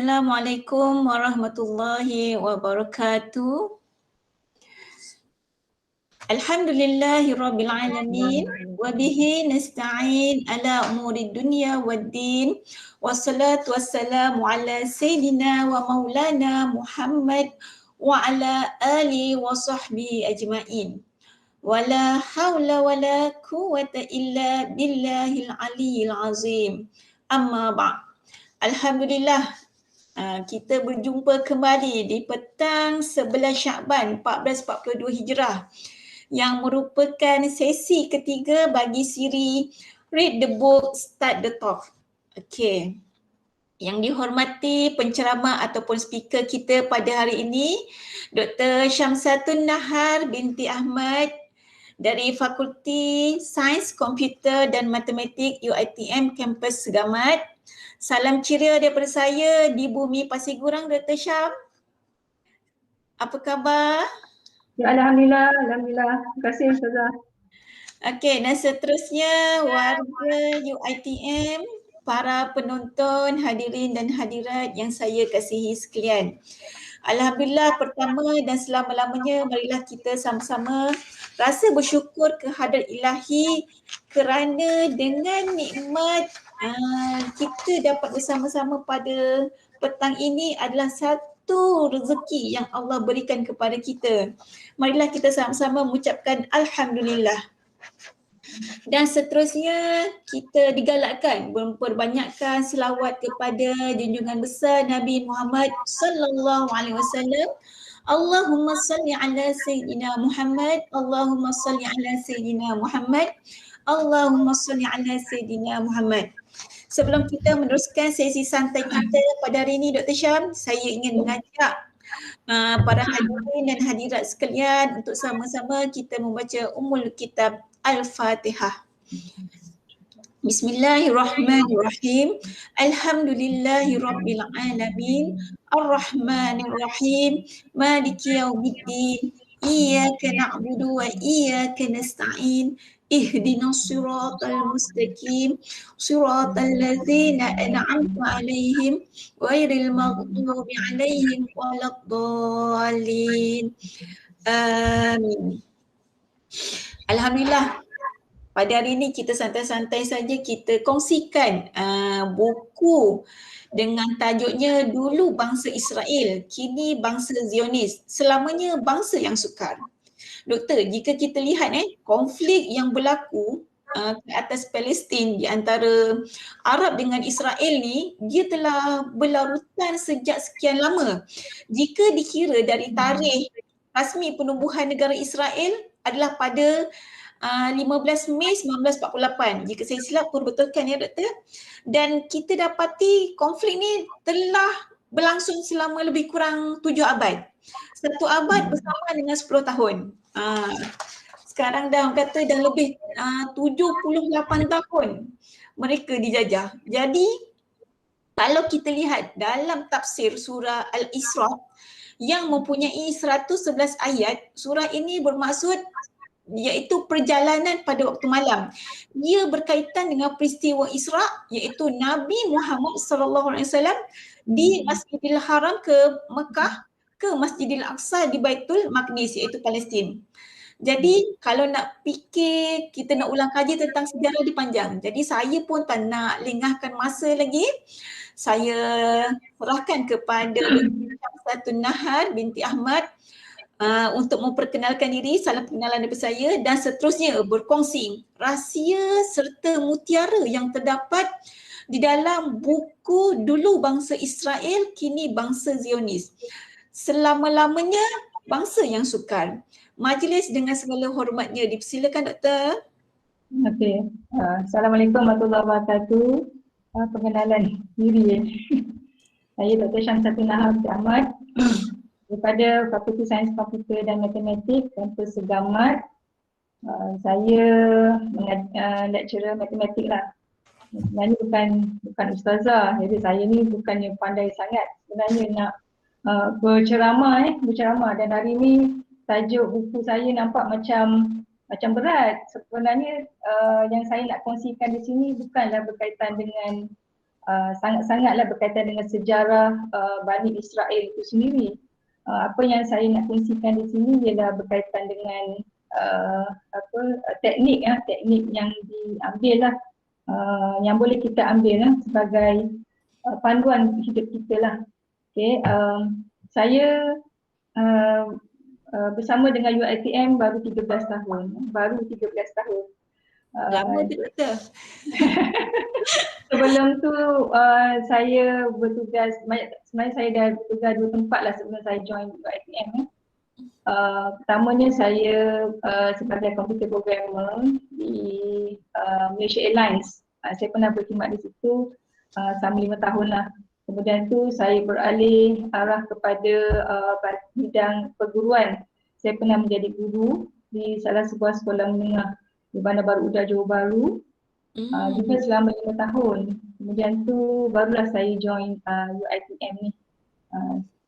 Assalamualaikum warahmatullahi wabarakatuh. Alhamdulillahi rabbil alamin wa bihi nasta'in ala umuri dunya waddin wassalatu wassalamu ala sayyidina wa maulana Muhammad wa ala alihi wa sahbihi ajma'in. Wala hawla wala quwwata illa billahil aliyyil azim. Amma ba'd. Alhamdulillah, kita berjumpa kembali di petang 11 Syakban 1442 Hijrah yang merupakan sesi ketiga bagi siri Read the Book, Start the Talk. Okey. Yang dihormati penceramah ataupun speaker kita pada hari ini, Dr. Syamsatun Nahar binti Ahmad dari Fakulti Sains Komputer dan Matematik UiTM Kampus Segamat. Salam ceria daripada saya di bumi Pasir Gurang, Dr. Syam. Apa khabar? Ya, Alhamdulillah. Terima kasih Ustazah. Okey, dan seterusnya warga UiTM, para penonton, hadirin dan hadirat yang saya kasihi sekalian. Alhamdulillah, pertama dan selama-lamanya marilah kita sama-sama rasa bersyukur kehadrat Ilahi kerana dengan nikmat kita dapat bersama-sama pada petang ini adalah satu rezeki yang Allah berikan kepada kita. Marilah kita sama-sama mengucapkan Alhamdulillah. Dan seterusnya kita digalakkan memperbanyakkan selawat kepada junjungan besar Nabi Muhammad sallallahu alaihi wasallam. Allahumma salli ala sayyidina Muhammad, Allahumma salli ala sayyidina Muhammad, Allahumma salli ala sayyidina Muhammad. Sebelum kita meneruskan sesi santai kita pada hari ini, Dr. Syam, saya ingin mengajak para hadirin dan hadirat sekalian untuk sama-sama kita membaca Ummul Kitab Al-Fatihah. Bismillahirrahmanirrahim. Alhamdulillahi rabbil alamin. Ar-Rahmanir-Rahim. Maliki yaumiddin. Iyyaka na'budu wa iyyaka nasta'in. Ihdinas siratal mustaqim. Siratal ladzina an'amta 'alaihim ghairil maghdubi 'alaihim waladdallin. Amin. Alhamdulillah, pada hari ini kita santai-santai saja kita kongsikan buku dengan tajuknya Dulu Bangsa Israel, Kini Bangsa Zionis, Selamanya Bangsa yang Sukar. Doktor, jika kita lihat konflik yang berlaku ke atas Palestin di antara Arab dengan Israel ni, dia telah berlarutan sejak sekian lama. Jika dikira dari tarikh rasmi penubuhan negara Israel adalah pada 15 Mei 1948. Jika saya silap perbetulkan ya doktor. Dan kita dapati konflik ni telah berlangsung selama lebih kurang 7 abad. 1 abad bersama dengan 10 tahun. Sekarang dah kata dah lebih 78 tahun mereka dijajah. Jadi kalau kita lihat dalam tafsir surah Al-Isra yang mempunyai 111 ayat, surah ini bermaksud iaitu perjalanan pada waktu malam. Ia berkaitan dengan peristiwa Isra, iaitu Nabi Muhammad sallallahu alaihi wasallam di Masjidil Haram ke Mekah ke Masjidil Aqsa di Baitul Maqdis, iaitu Palestin. Jadi kalau nak fikir, kita nak ulang kaji tentang sejarah dia panjang. Jadi saya pun tak nak lengahkan masa lagi. Saya serahkan kepada Dr. Syamsatun Nahar binti Ahmad untuk memperkenalkan diri, salam pengenalan daripada saya, dan seterusnya berkongsi rahsia serta mutiara yang terdapat di dalam buku Dulu Bangsa Israel, Kini Bangsa Zionis, Selama-lamanya Bangsa yang Sukar. Majlis dengan segala hormatnya dipersilakan doktor. Okey. Assalamualaikum warahmatullahi wabarakatuh. Pengenalan diri. Saya Dr. Syamsatun Nahar binti Ahmad daripada Fakulti Sains Komputer dan Matematik Kampus Segamat. Saya lecturer matematik lah. Sebenarnya bukan ustazah. Jadi saya ni bukannya pandai sangat sebenarnya nak berceramah dan hari ni tajuk buku saya nampak macam berat. Sebenarnya yang saya nak kongsikan di sini bukanlah berkaitan dengan sangat-sangatlah berkaitan dengan sejarah Bani Israel itu sendiri. Apa yang saya nak kongsikan di sini ialah berkaitan dengan teknik yang diambil lah, yang boleh kita ambil lah sebagai panduan hidup kita lah. Okay, saya bersama dengan UiTM baru 13 tahun. Lama je betul. Sebelum tu saya bertugas, sebenarnya saya dah bertugas 2 tempat lah sebelum saya join UiTM. Pertamanya saya sebagai computer programmer di Malaysia Airlines. Saya pernah berkhidmat di situ selama 5 tahun lah. Kemudian tu saya beralih arah kepada bidang perguruan. Saya pernah menjadi guru di salah sebuah sekolah menengah di Bandar Baru Uda, Johor Bahru. Juga selama 5 tahun. Kemudian tu barulah saya join UiTM ni.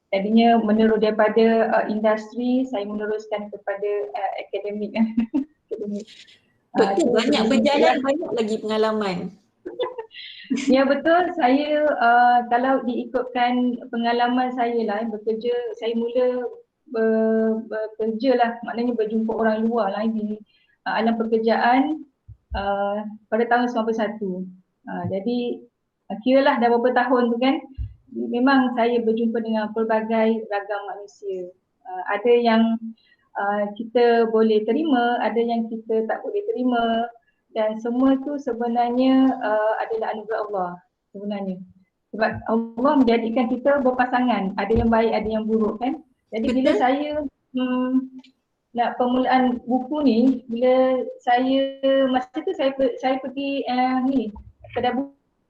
Tadinya menurut daripada industri, saya meneruskan kepada akademik. Betul, banyak berjalan, banyak lagi pengalaman. Ya betul, saya kalau diikutkan pengalaman saya lah bekerja, saya mula bekerja lah, maknanya berjumpa orang luar lah di alam pekerjaan pada tahun 91. Jadi kiralah dah beberapa tahun tu kan, memang saya berjumpa dengan pelbagai ragam manusia. Ada yang kita boleh terima, ada yang kita tak boleh terima, dan semua tu sebenarnya adalah anugerah Allah sebenarnya. Sebab Allah menjadikan kita berpasangan, ada yang baik, ada yang buruk kan. Jadi bila saya nak permulaan buku ni, bila saya masa tu saya pergi ni kedai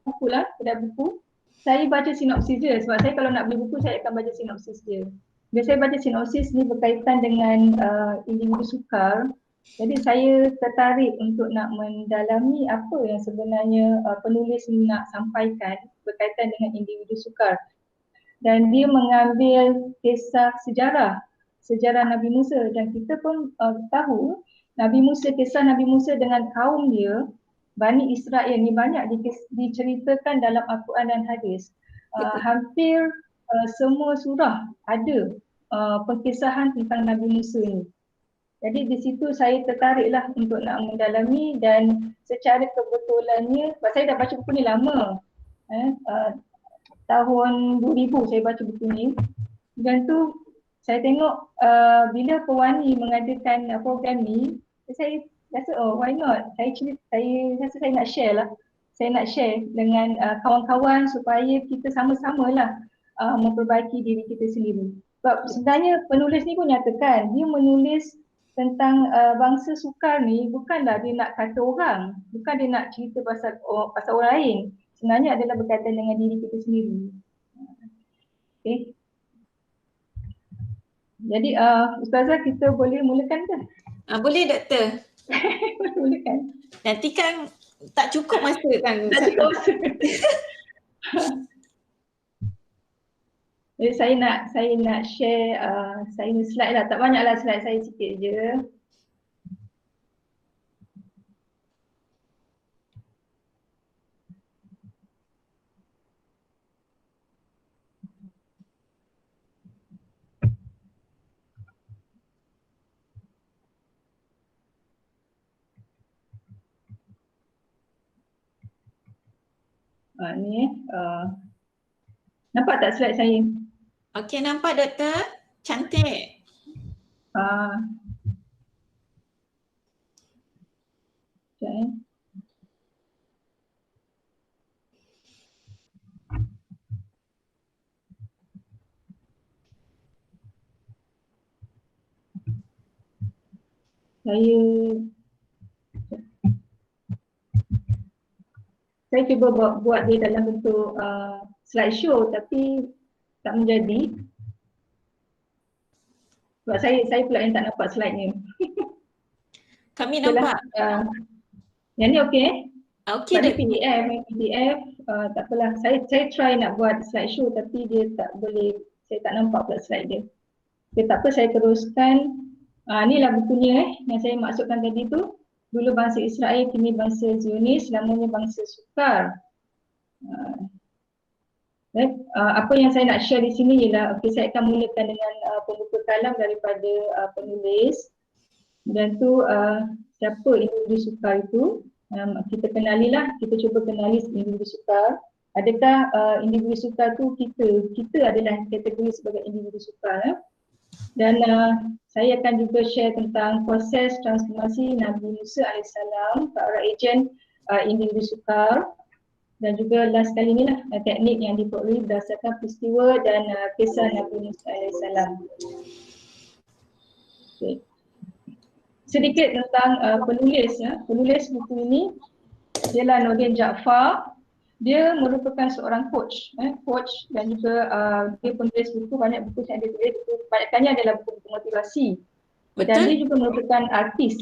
buku lah, kedai buku. Saya baca sinopsis dia, sebab saya kalau nak beli buku saya akan baca sinopsis dia. Bila saya baca sinopsis ni berkaitan dengan individu sukar, jadi saya tertarik untuk nak mendalami apa yang sebenarnya penulis nak sampaikan berkaitan dengan individu sukar. Dan dia mengambil kisah sejarah Nabi Musa, dan kita pun tahu kisah Nabi Musa dengan kaum dia, Bani Israel ni banyak diceritakan dalam Al-Quran dan hadis. Hampir semua surah ada perkisahan tentang Nabi Musa ni. Jadi di situ saya tertariklah untuk nak mendalami, dan secara kebetulannya, sebab saya dah baca buku ni lama, tahun 2000 saya baca buku ni, dan tu saya tengok bila Pewani mengadakan program ni, saya rasa why not, saya rasa saya nak share lah, saya nak share dengan kawan-kawan supaya kita sama-sama lah memperbaiki diri kita sendiri. Sebab sebenarnya penulis ni pun nyatakan, dia menulis tentang bangsa sukar ni bukanlah dia nak kata orang, bukan dia nak cerita pasal orang lain, sebenarnya adalah berkaitan dengan diri kita sendiri. Okay. Jadi Ustazah, kita boleh mulakan ke? Boleh doktor. Mulakan. Nanti kan tak cukup masa kan. Tak cukup masa. Jadi saya nak share saya ni slide lah, tak banyak lah slide saya, sikit je. Ni nampak tak slide saya? Okey, nampak doktor. Cantik. Okay. Saya cuba buat dia dalam bentuk slideshow, tapi tak menjadi. Sebab saya pula yang tak nampak slide ni. Kami nampak. Yang ni okey? Okey dah. PDF, tak apalah. Saya try nak buat slideshow tapi dia tak boleh, saya tak nampak pula slide dia. Okay, tak apa, saya teruskan. Inilah bukunya yang saya maksudkan tadi tu. Dulu bangsa Israel, kini bangsa Zionis, lamanya bangsa sukar. Apa yang saya nak share di sini ialah, saya akan mulakan dengan pembuka kalam daripada penulis. Dan tu siapa individu sukar itu, kita kenalilah, kita cuba kenali individu sukar. Adakah individu sukar tu kita adalah kategori sebagai individu sukar. Dan saya akan juga share tentang proses transformasi Nabi Musa AS ke arah ejen individu sukar. Dan juga last kali ni lah teknik yang diperoleh berdasarkan peristiwa dan kisah Nabi Musa AS. Okay. Sedikit tentang penulis buku ini ialah Nordin Jaafar. Dia merupakan seorang coach dan juga dia penulis buku, banyak buku yang dia tulis, kebanyakannya adalah buku-buku motivasi. Dan dia juga merupakan artis.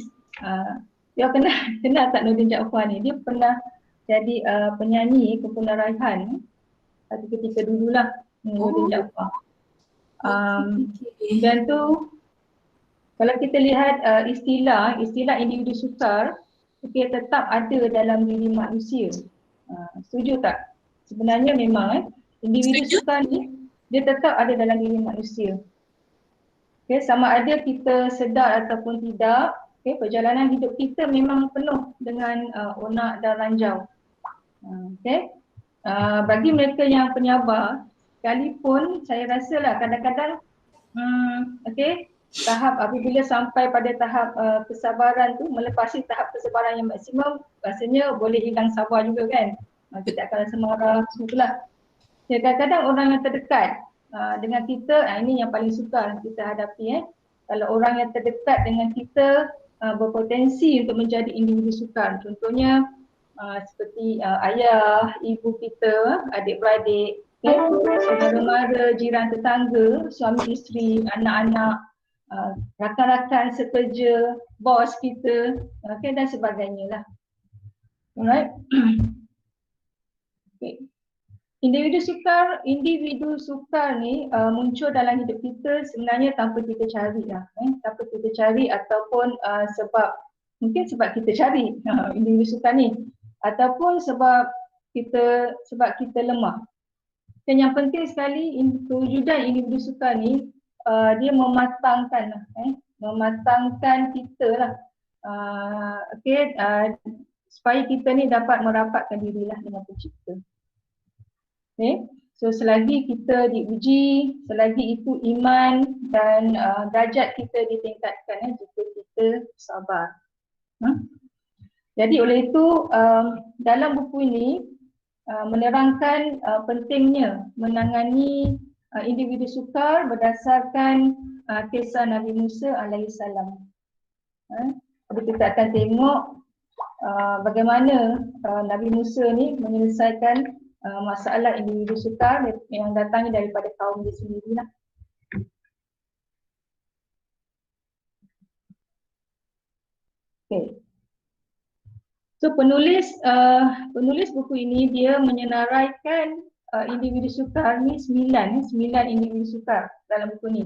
Dia kenal tak Nordin Jaafar ni? Dia pernah jadi penyanyi kumpulan Raihan satu ketika dululah, Nordin Jaafar. Dan tu kalau kita lihat istilah individu sukar, tetap ada dalam diri manusia. Setuju tak? Sebenarnya memang individu sukar ni dia tetap ada dalam diri manusia. Sama ada kita sedar ataupun tidak, perjalanan hidup kita memang penuh dengan onak dan ranjau. Bagi mereka yang penyabar, sekalipun saya rasalah kadang-kadang tahap apabila sampai pada tahap kesabaran tu, melepasi tahap kesabaran yang maksimum, rasanya boleh hilang sabar juga kan. Kita akan rasa marah, semualah. Kadang-kadang orang yang terdekat dengan kita, ini yang paling sukar kita hadapi. Kalau orang yang terdekat dengan kita berpotensi untuk menjadi individu sukar. Contohnya seperti ayah, ibu kita, adik-beradik, saudara mara, jiran tetangga, suami isteri, anak-anak, rakan-rakan sekerja, bos kita, dan sebagainya lah. Alright. Individu sukar ni muncul dalam hidup kita sebenarnya tanpa kita cari lah. Tanpa kita cari ataupun mungkin sebab kita cari individu sukar ni, ataupun sebab kita lemah. Dan yang penting sekali, kewujudan individu sukar ni dia mematangkan kita lah, supaya kita ni dapat merapatkan dirilah dengan pencipta. So selagi kita diuji, selagi itu iman dan darjat kita ditingkatkan jika kita sabar. Jadi oleh itu dalam buku ini menerangkan pentingnya menangani individu sukar berdasarkan kisah Nabi Musa AS. Jadi kita akan tengok bagaimana Nabi Musa ni menyelesaikan masalah individu sukar yang datangnya daripada kaum dia sendirilah. So penulis buku ini dia menyenaraikan individu sukar ni 9 individu sukar dalam buku ni.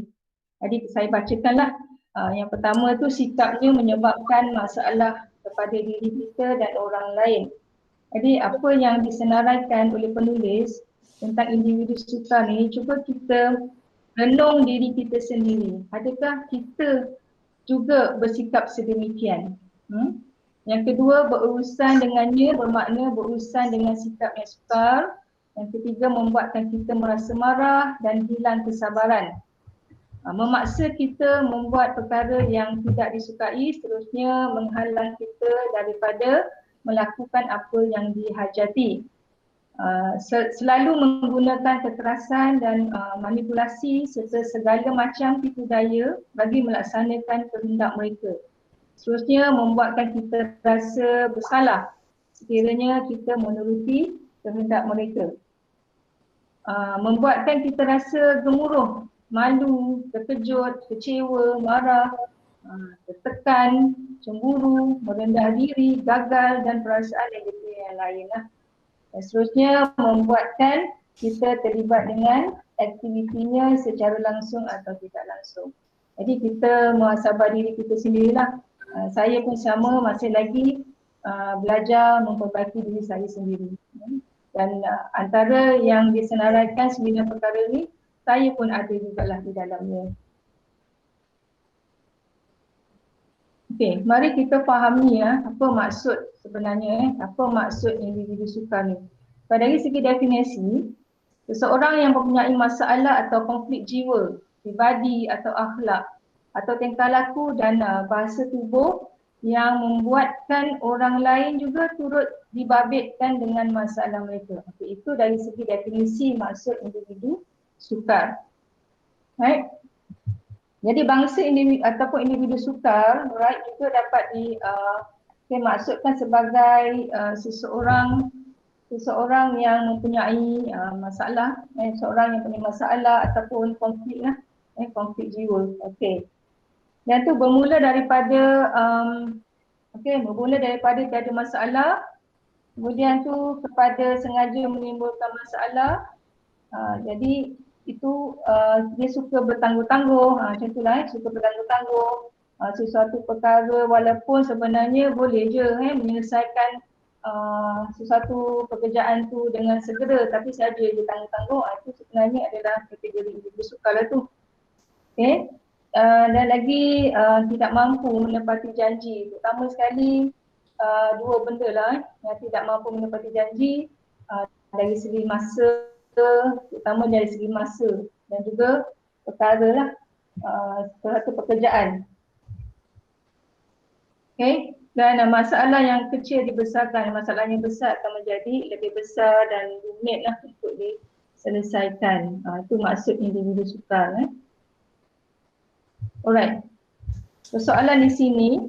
Jadi saya bacakanlah. Yang pertama tu sikapnya menyebabkan masalah kepada diri kita dan orang lain. Jadi apa yang disenaraikan oleh penulis tentang individu sukar ni, cuba kita renung diri kita sendiri. Adakah kita juga bersikap sedemikian? Yang kedua, berurusan dengannya bermakna berurusan dengan sikap yang sukar. Yang ketiga, membuatkan kita merasa marah dan hilang kesabaran. Memaksa kita membuat perkara yang tidak disukai, seterusnya menghalang kita daripada melakukan apa yang dihajati. Selalu menggunakan kekerasan dan manipulasi serta segala macam tipu daya bagi melaksanakan kehendak mereka. Seterusnya membuatkan kita rasa bersalah sekiranya kita menuruti kehendak mereka. Membuatkan kita rasa gemuruh, malu, terkejut, kecewa, marah, tertekan, cemburu, merendah diri, gagal dan perasaan negatif yang lain lah. Dan seterusnya membuatkan kita terlibat dengan aktivitinya secara langsung atau tidak langsung. Jadi kita muhasabah diri kita sendirilah. Saya pun sama, masih lagi belajar memperbaiki diri saya sendiri. Dan antara yang disenaraikan 9 perkara ni, saya pun ada jugalah di dalamnya. Okey, mari kita fahami apa maksud sebenarnya, apa maksud individu sukar ni. Dari segi definisi, seseorang yang mempunyai masalah atau konflik jiwa, pribadi atau akhlak atau tingkah laku dan bahasa tubuh yang membuatkan orang lain juga turut dibabitkan dengan masalah mereka. Okay, itu dari segi definisi maksud individu sukar. Right? Jadi bangsa individu ataupun individu sukar, right, juga dapat dimaksudkan sebagai seseorang yang mempunyai masalah, seorang yang punya masalah ataupun konflik lah, konflik jiwa. Okey. Dan tu bermula daripada bermula daripada tiada masalah, kemudian tu kepada sengaja menimbulkan masalah. Jadi itu dia suka bertangguh-tangguh, macam itulah, suka bertangguh-tangguh sesuatu perkara walaupun sebenarnya boleh je menyelesaikan sesuatu pekerjaan tu dengan segera, tapi saja dia tangguh-tangguh, itu sebenarnya adalah kategori individu sukar lah tu. Okay. Dan lagi tidak mampu menepati janji, terutama sekali dua benda lah yang tidak mampu menepati janji dari segi masa, terutama dari segi masa dan juga perkara lah, suatu pekerjaan. Okay. Dan masalah yang kecil dibesarkan, masalah yang besar akan menjadi lebih besar dan rumit lah untuk diselesaikan. Itu maksud individu sukar. Alright. Soalan di sini,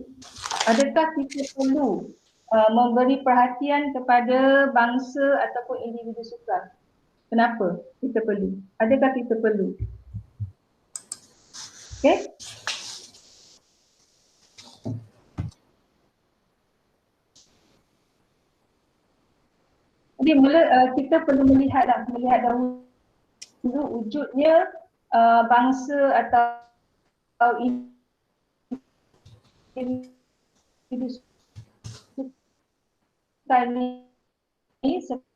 adakah kita perlu memberi perhatian kepada bangsa ataupun individu sukar? Kenapa kita perlu? Adakah kita perlu? Okay. Jadi mula kita perlu melihat dahulu wujudnya bangsa atau individu sukar ni sebagai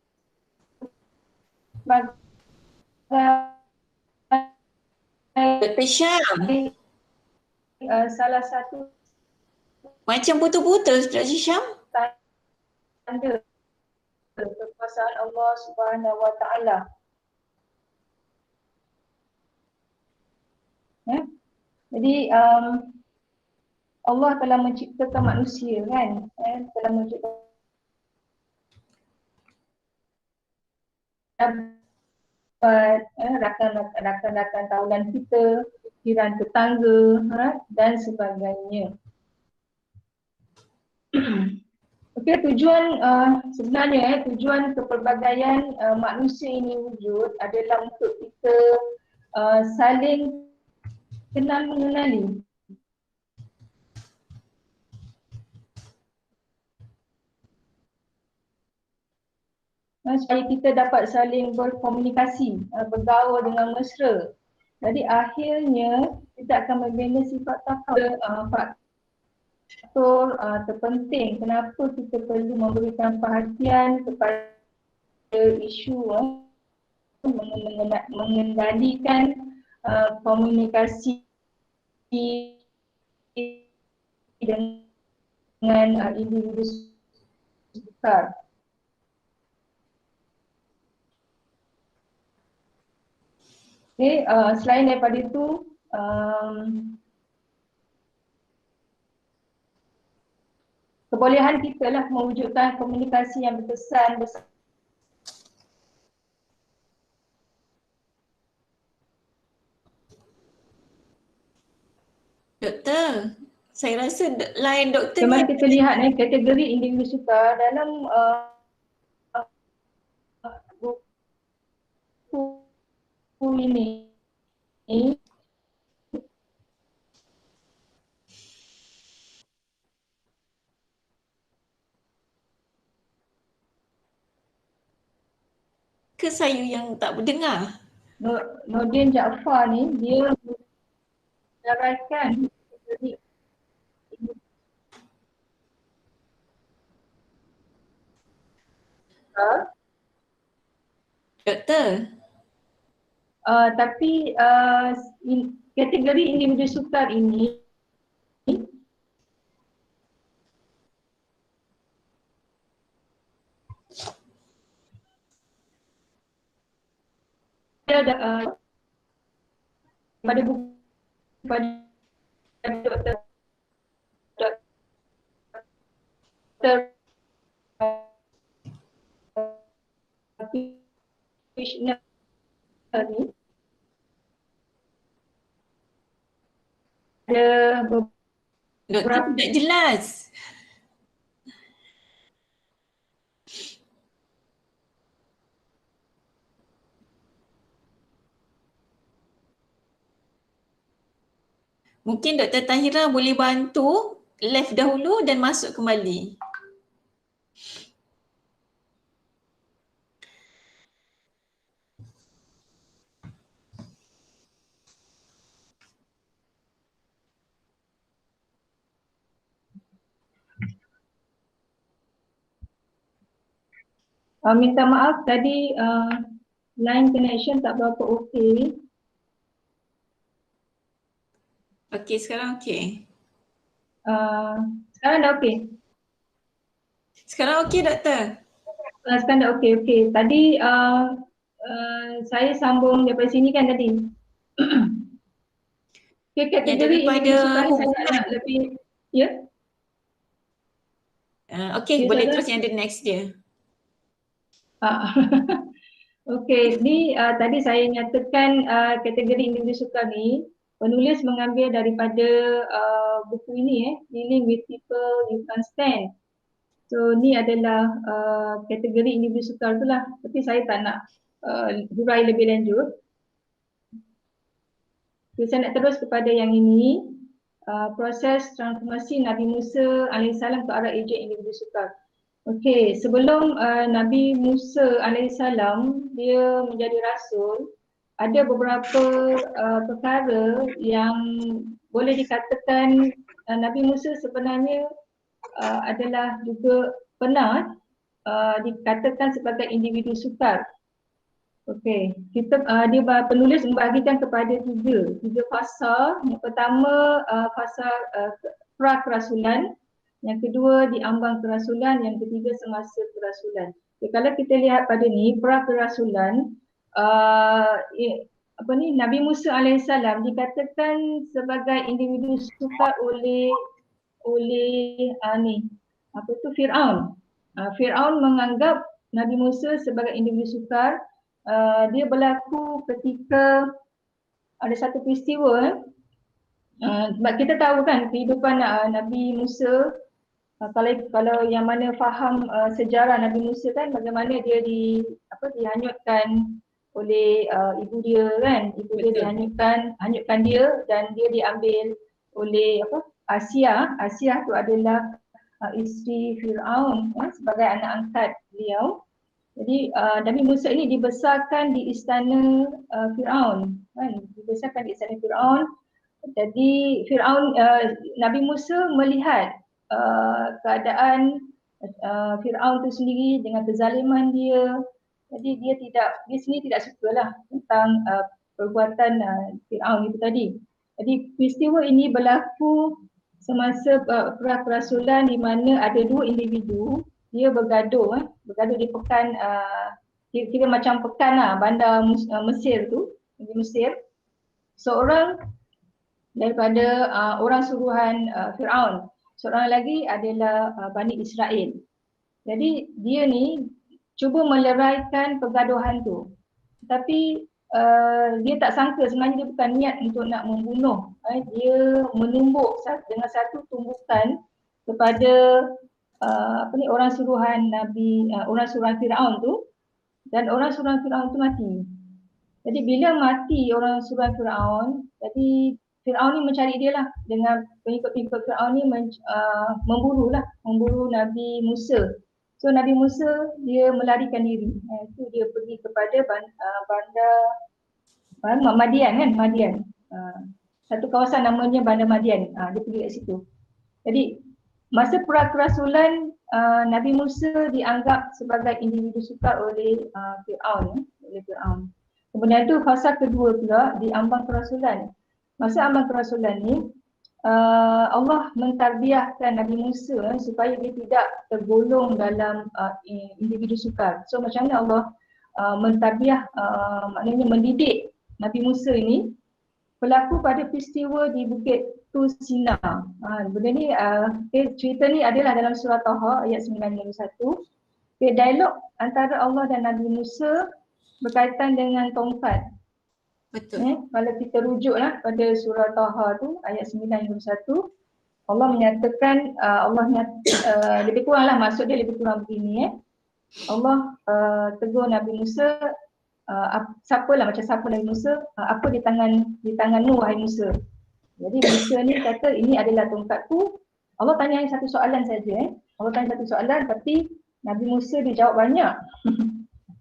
Dr. Syam, salah satu macam putus-putus Dr. Syam. tanda kekuasaan Allah Subhanahu Wa Taala. Jadi Allah telah menciptakan manusia kan, telah menciptakan rakan-rakan tahunan kita, jiran tetangga dan sebagainya. Okey, tujuan sebenarnya tujuan kepelbagaian manusia ini wujud adalah untuk kita saling kenal mengenali. Supaya kita dapat saling berkomunikasi, bergaul dengan mesra. Jadi akhirnya kita akan membina sifat takwa, faktor terpenting kenapa kita perlu memberikan perhatian kepada isu mengendalikan komunikasi dengan individu sukar. Okay, selain daripada itu, kebolehan kita lah mewujudkan komunikasi yang berkesan bersama. Doktor, saya rasa lain doktor Mari ni. kita lihat kategori individu sukar dalam buku ini. Ke saya yang tak berdengar? Nordin Jaafar ni dia menyarankan Doktor, Tapi kategori individu sukar ini ada pada buku pada doktor Krishna ni ada doktor beberapa tidak jelas. Mungkin Dr. Tahira boleh bantu left dahulu dan masuk kembali. minta maaf tadi line connection tak berapa okey. Okey, sekarang okey. Sekarang dah okey. Sekarang okey, Doktor? Sekarang dah okey. Tadi saya sambung daripada sini kan tadi. Okay, Yang kategori daripada individu sukar ni saya hubungan. nak lebih, ya? Okey, Ya, boleh saudara. terus yang the next dia. Okey, ni tadi saya nyatakan kategori individu sukar ni penulis mengambil daripada buku ini Dealing with People You Can't Stand. So ni adalah kategori individu sukar tu lah, tapi saya tak nak hurai lebih lanjut. Okay, saya nak terus kepada yang ini, proses transformasi Nabi Musa AS ke arah ejen individu sukar. Okey, sebelum Nabi Musa AS dia menjadi rasul, ada beberapa perkara yang boleh dikatakan Nabi Musa sebenarnya adalah juga pernah dikatakan sebagai individu sukar. Okey, kita dia penulis membahagikan kepada tiga fasa. Yang pertama fasa pra-kerasulan, yang kedua di ambang kerasulan, yang ketiga semasa kerasulan. Okay, kalau kita lihat pada ni pra-kerasulan, Nabi Musa AS dikatakan sebagai individu sukar oleh Firaun. Firaun menganggap Nabi Musa sebagai individu sukar. Dia berlaku ketika ada satu peristiwa. Sebab kita tahu kan kehidupan Nabi Musa, kalau yang mana faham sejarah Nabi Musa kan, bagaimana dia dihanyutkan oleh ibu dia kan, ibu dia hanyutkan dia dan dia diambil oleh Asia tu adalah isteri Firaun sebagai anak angkat beliau. Jadi Nabi Musa ini dibesarkan di istana Firaun kan, dibesarkan di istana Firaun. Jadi Nabi Musa melihat keadaan Firaun itu sendiri dengan kezaliman dia. Jadi dia sendiri tidak sukalah tentang perbuatan Firaun itu tadi. Jadi peristiwa ini berlaku semasa pra-kerasulan di mana ada dua individu, dia bergaduh di pekan, kira macam pekan lah, bandar Mesir tu, di Mesir. Seorang daripada orang suruhan Firaun, seorang lagi adalah Bani Israel. Jadi dia ni cuba meleraikan pergaduhan tu, tapi dia tak sangka sebenarnya dia bukan niat untuk nak membunuh. Dia menumbuk dengan satu tumbukan kepada orang suruhan orang suruhan Firaun tu, dan orang suruhan Firaun tu mati. Jadi bila mati orang suruhan Firaun, jadi Firaun ni mencari dia lah, dengan pengikut-pengikut Firaun ni memburu Nabi Musa. So Nabi Musa dia melarikan diri. Itu dia pergi kepada bandar Madian kan, Madian. Satu kawasan namanya Bandar Madian. Dia pergi kat situ. Jadi masa pra-kerasulan Nabi Musa dianggap sebagai individu sukar oleh Firaun, oleh Fir'aun. Kemudian tu fasa kedua pula di ambang kerasulan. Masa ambang kerasulan ni Allah mentarbiahkan Nabi Musa supaya dia tidak tergolong dalam individu sukar. So macam mana Allah mentarbiah, maknanya mendidik Nabi Musa ini berlaku pada peristiwa di Bukit Tur Sina. Benda ni, cerita ni adalah dalam surah Taha ayat 91. Dialog antara Allah dan Nabi Musa berkaitan dengan tongkat. Betul. Kalau kita rujuklah pada surah Taha tu ayat 91, Allah menyatakan, lebih kuranglah maksud dia lebih kurang begini. Allah tegur Nabi Musa, siapalah macam siapa Nabi Musa, apa di tanganmu wahai Musa. Jadi Musa ni kata ini adalah tongkatku. Allah tanya satu soalan saja. Allah tanya satu soalan tapi Nabi Musa dia jawab banyak.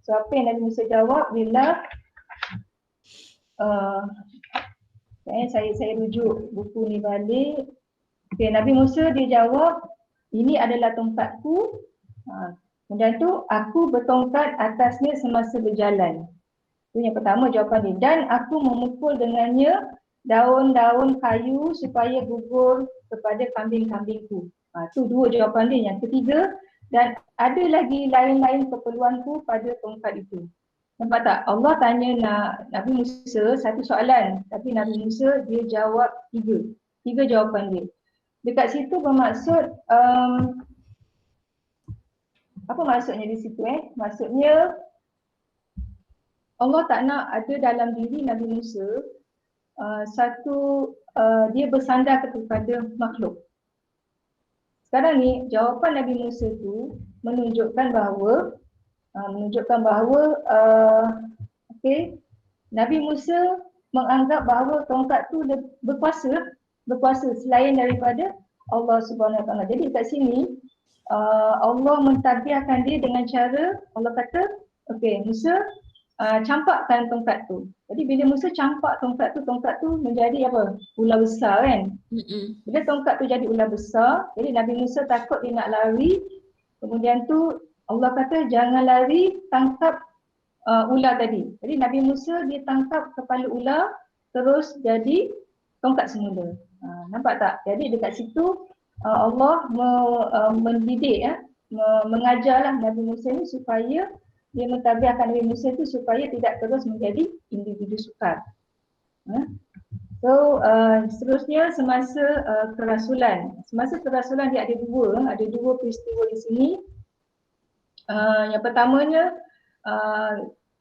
So apa yang Nabi Musa jawab bila saya rujuk buku ni balik. Okay, Nabi Musa dia jawab, ini adalah tongkatku. Kemudian tu aku bertongkat atasnya semasa berjalan. Itu yang pertama jawapan dia. Dan aku memukul dengannya daun-daun kayu supaya gugur kepada kambing-kambingku. Itu dua jawapan dia. Yang ketiga, dan ada lagi lain-lain keperluanku pada tongkat itu. Nampak tak? Allah tanya Nabi Musa satu soalan, tapi Nabi Musa dia jawab tiga jawapan dia. Dekat situ bermaksud, apa maksudnya di situ? Maksudnya Allah tak nak ada dalam diri Nabi Musa dia bersandar kepada makhluk. Sekarang ni jawapan Nabi Musa tu menunjukkan bahawa Nabi Musa menganggap bahawa tongkat tu berkuasa selain daripada Allah Subhanahu Wa Taala. Jadi kat sini Allah mentadbiahkan dia dengan cara Allah kata, okey Musa campakkan tongkat tu. Jadi bila Musa campak tongkat tu menjadi apa? Ular besar kan? Bila tongkat tu jadi ular besar, jadi Nabi Musa takut dia nak lari. Kemudian tu Allah kata jangan lari, tangkap ular tadi. Jadi Nabi Musa dia tangkap kepala ular terus jadi tongkat semula. Nampak tak? Jadi dekat situ Allah mendidik mengajarlah Nabi Musa ni supaya dia mentadbiahkan Nabi Musa itu supaya tidak terus menjadi individu sukar. So seterusnya semasa kerasulan. Semasa kerasulan dia ada dua peristiwa di sini. Yang pertamanya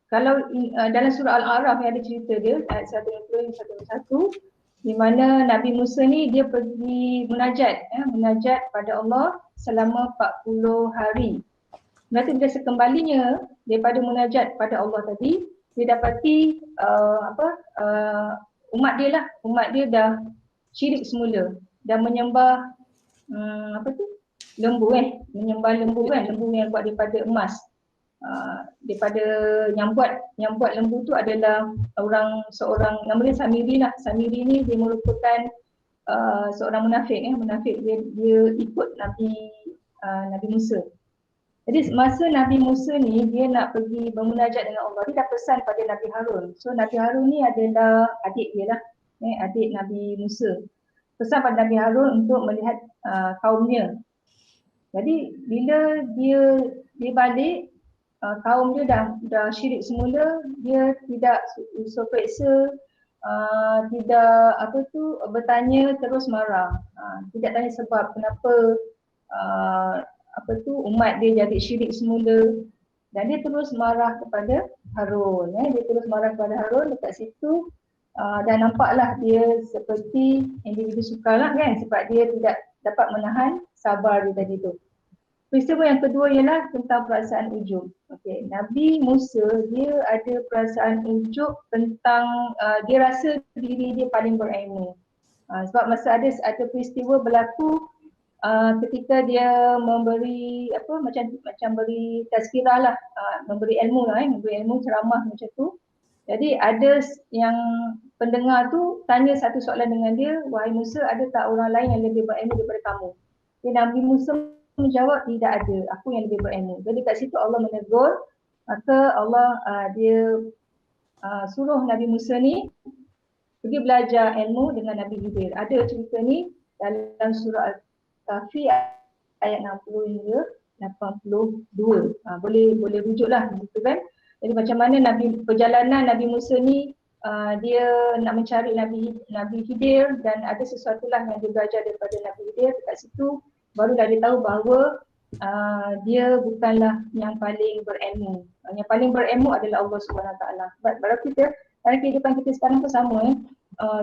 kalau dalam surah Al-A'raf yang ada cerita dia ayat 121 di mana Nabi Musa ni dia pergi munajat pada Allah selama 40 hari. Nanti bila sekembalinya daripada munajat pada Allah tadi, dia dapati umat dia dah syirik semula dan menyembah lembu menyembah lembu lembu yang buat daripada emas. Daripada yang buat lembu tu adalah seorang nama dia Samiri ni dia merupakan seorang munafik dia ikut Nabi Musa. Jadi masa Nabi Musa ni dia nak pergi bermunajat dengan Allah, dia dah pesan pada Nabi Harun. So Nabi Harun ni adalah adik dia lah, adik Nabi Musa. Pesan pada Nabi Harun untuk melihat kaumnya. Jadi bila dia balik, kaum dia dah syirik semula, dia tidak sopeksa, tidak bertanya terus marah. Tidak tanya sebab kenapa umat dia jadi syirik semula, dan dia terus marah kepada Harun. Dia terus marah kepada Harun dekat situ. Dan nampaklah dia seperti individu sukar lah kan, sebab dia tidak dapat menahan sabar dia tadi tu. Peristiwa yang kedua ialah tentang perasaan ujub. Okay. Nabi Musa dia ada perasaan ujub tentang dia rasa diri dia paling berilmu. Sebab masa ada peristiwa berlaku ketika dia memberi macam beri tazkirah lah, memberi ilmu lah, memberi ilmu ceramah macam tu. Jadi ada yang pendengar tu tanya satu soalan dengan dia, wahai Musa, ada tak orang lain yang lebih berilmu daripada kamu? Jadi Nabi Musa menjawab, tidak ada, aku yang lebih berilmu. Jadi kat situ Allah menegur Maka Allah dia suruh Nabi Musa ni pergi belajar ilmu dengan Nabi Khidir. Ada cerita ni dalam surah Al-Kahfi ayat 60 hingga 82. Boleh rujuklah gitu kan. Jadi macam mana perjalanan Nabi Musa ni dia nak mencari Nabi Khidir, dan ada sesuatu lah yang dia belajar daripada Nabi Khidir. Dekat situ barulah dia tahu bahawa dia bukanlah yang paling berilmu. Yang paling berilmu adalah Allah SWT. Baru kita dalam kehidupan kita sekarang pun sama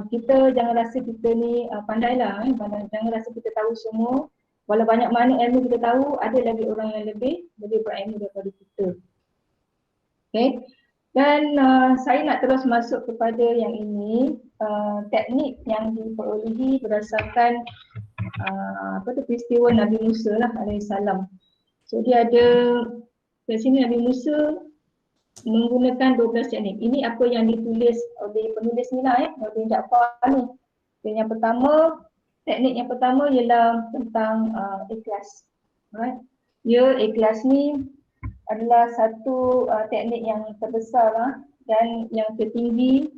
kita jangan rasa kita ni pandailah jangan rasa kita tahu semua. Walau banyak mana ilmu kita tahu, ada lagi orang yang lebih berilmu daripada kita. Okay. Dan saya nak terus masuk kepada yang ini, teknik yang diperolehi berdasarkan peristiwa Nabi Musa lah alaihissalam. So dia ada di sini Nabi Musa menggunakan 12 teknik. Ini apa yang ditulis oleh penulis ni lah oleh Ja'far ni. Dan teknik yang pertama ialah tentang ikhlas. Right? Ikhlas ni adalah satu teknik yang terbesar dan yang tertinggi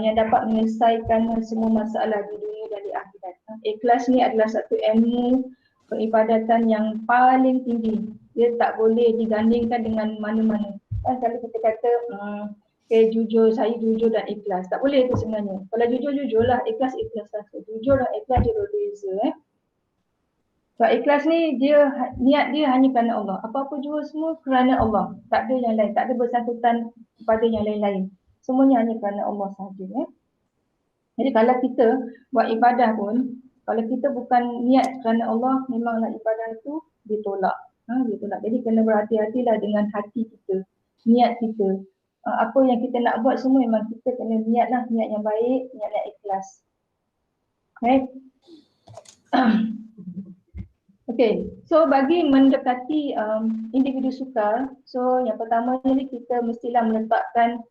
yang dapat menyelesaikan semua masalah di dunia dan di akhirat. Ikhlas ni adalah satu ilmu peribadatan yang paling tinggi. Dia tak boleh digandingkan dengan mana-mana. Kalau kita kata jujur, saya jujur dan ikhlas, tak boleh itu sebenarnya. Kalau jujur-jujurlah, ikhlas lah. Jujur dan ikhlas dia berbeza. Sebab ikhlas ni niat dia hanya kerana Allah. Apa-apa jua semua kerana Allah. Tak ada yang lain, tak ada bersangkutan kepada yang lain-lain. Semuanya hanya kerana Allah sahaja. Jadi kalau kita buat ibadah pun, kalau kita bukan niat kerana Allah, memanglah ibadah itu ditolak. Ditolak. Jadi kena berhati-hatilah dengan hati kita, niat kita. Apa yang kita nak buat semua memang kita kena niat yang baik, niat yang ikhlas. Right? Okay, so bagi mendekati individu sukar, so yang pertama ni kita mestilah meletakkan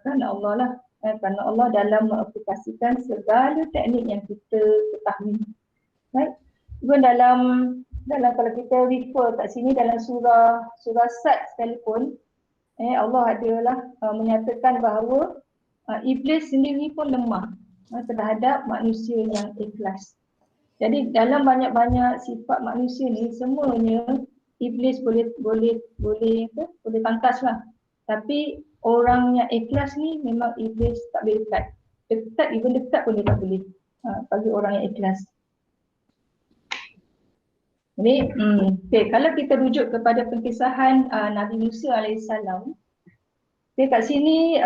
kerana Allah lah. Kerana Allah dalam mengaplikasikan segala teknik yang kita ketahui. Right? Even dalam kalau kita refer kat sini dalam surah Sad sekalipun, Allah adalah menyatakan bahawa iblis sendiri pun lemah terhadap manusia yang ikhlas. Jadi dalam banyak-banyak sifat manusia ni semuanya iblis boleh tangkas lah. Tapi orang yang ikhlas ni memang iblis tak boleh dekat. Dekat pun dia tak boleh bagi orang yang ikhlas. Jadi, kalau kita rujuk kepada penkisahan Nabi Musa alaihissalam, kat sini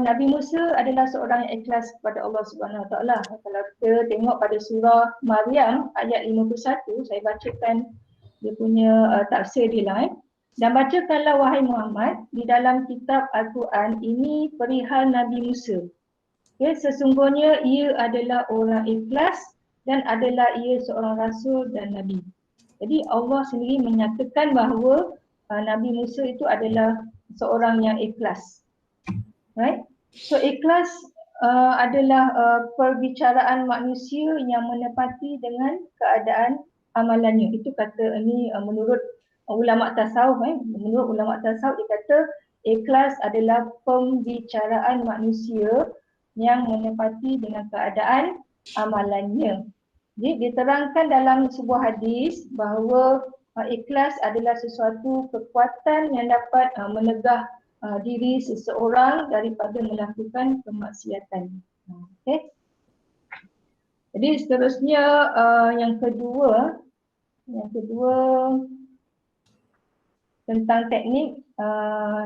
Nabi Musa adalah seorang yang ikhlas kepada Allah Subhanahu Wa Taala. Kalau kita tengok pada surah Maryam ayat 51, saya bacakan dia punya tafsir dia lah. Dan bacakanlah wahai Muhammad di dalam kitab Al-Quran ini perihal Nabi Musa. Sesungguhnya ia adalah orang ikhlas dan adalah ia seorang rasul dan nabi. Jadi Allah sendiri menyatakan bahawa Nabi Musa itu adalah seorang yang ikhlas. Right? So ikhlas adalah perbicaraan manusia yang menepati dengan keadaan amalannya. Itu kata ini menurut ulama tasawuf. Menurut ulama tasawuf dia kata ikhlas adalah pembicaraan manusia yang menepati dengan keadaan amalannya. Jadi diterangkan dalam sebuah hadis bahawa ikhlas adalah sesuatu kekuatan yang dapat menegah diri seseorang daripada melakukan kemaksiatan. Okay. Jadi seterusnya yang kedua tentang teknik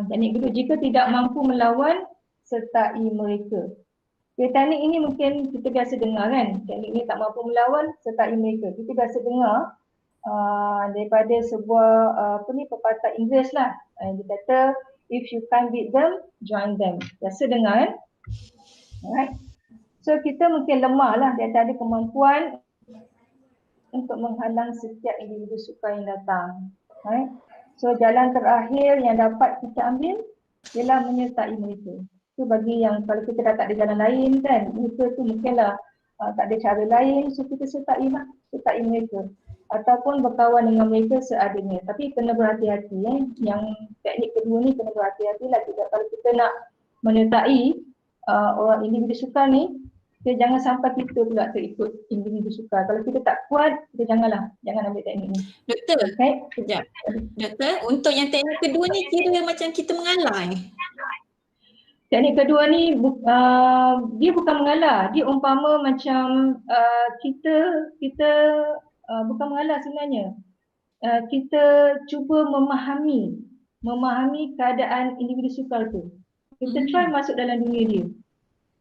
kedua, jika tidak mampu melawan sertai mereka. Teknik ini mungkin kita biasa dengar kan, teknik ini tak mampu melawan sertai mereka. Kita biasa dengar daripada sebuah pepatah Inggeris lah. Dia kata, if you can't beat them, join them. Biasa dengar kan? Alright. So kita mungkin lemah lah, dia tak ada kemampuan untuk menghalang setiap individu suka yang datang. Alright. So jalan terakhir yang dapat kita ambil ialah menyertai mereka. Itu bagi yang kalau kita dah tak ada jalan lain kan, mereka tu mungkinlah tak ada cara lain, so kita sertai mereka. ataupun berkawan dengan mereka seadanya. Tapi kena berhati-hati yang teknik kedua ni kena berhati-hatilah. Tidak, kalau kita nak menyertai orang individu sukar ni, kita jangan sampai kita pula terikut individu sukar. Kalau kita tak kuat, kita jangan ambil teknik ni. Doktor, Okay? sekejap. Doktor, untuk yang teknik kedua ni kira macam kita mengalah Teknik kedua ni dia bukan mengalah, dia umpama macam kita bukan mengalah sebenarnya. Kita cuba memahami keadaan individu sukar tu. Kita try masuk dalam dunia dia.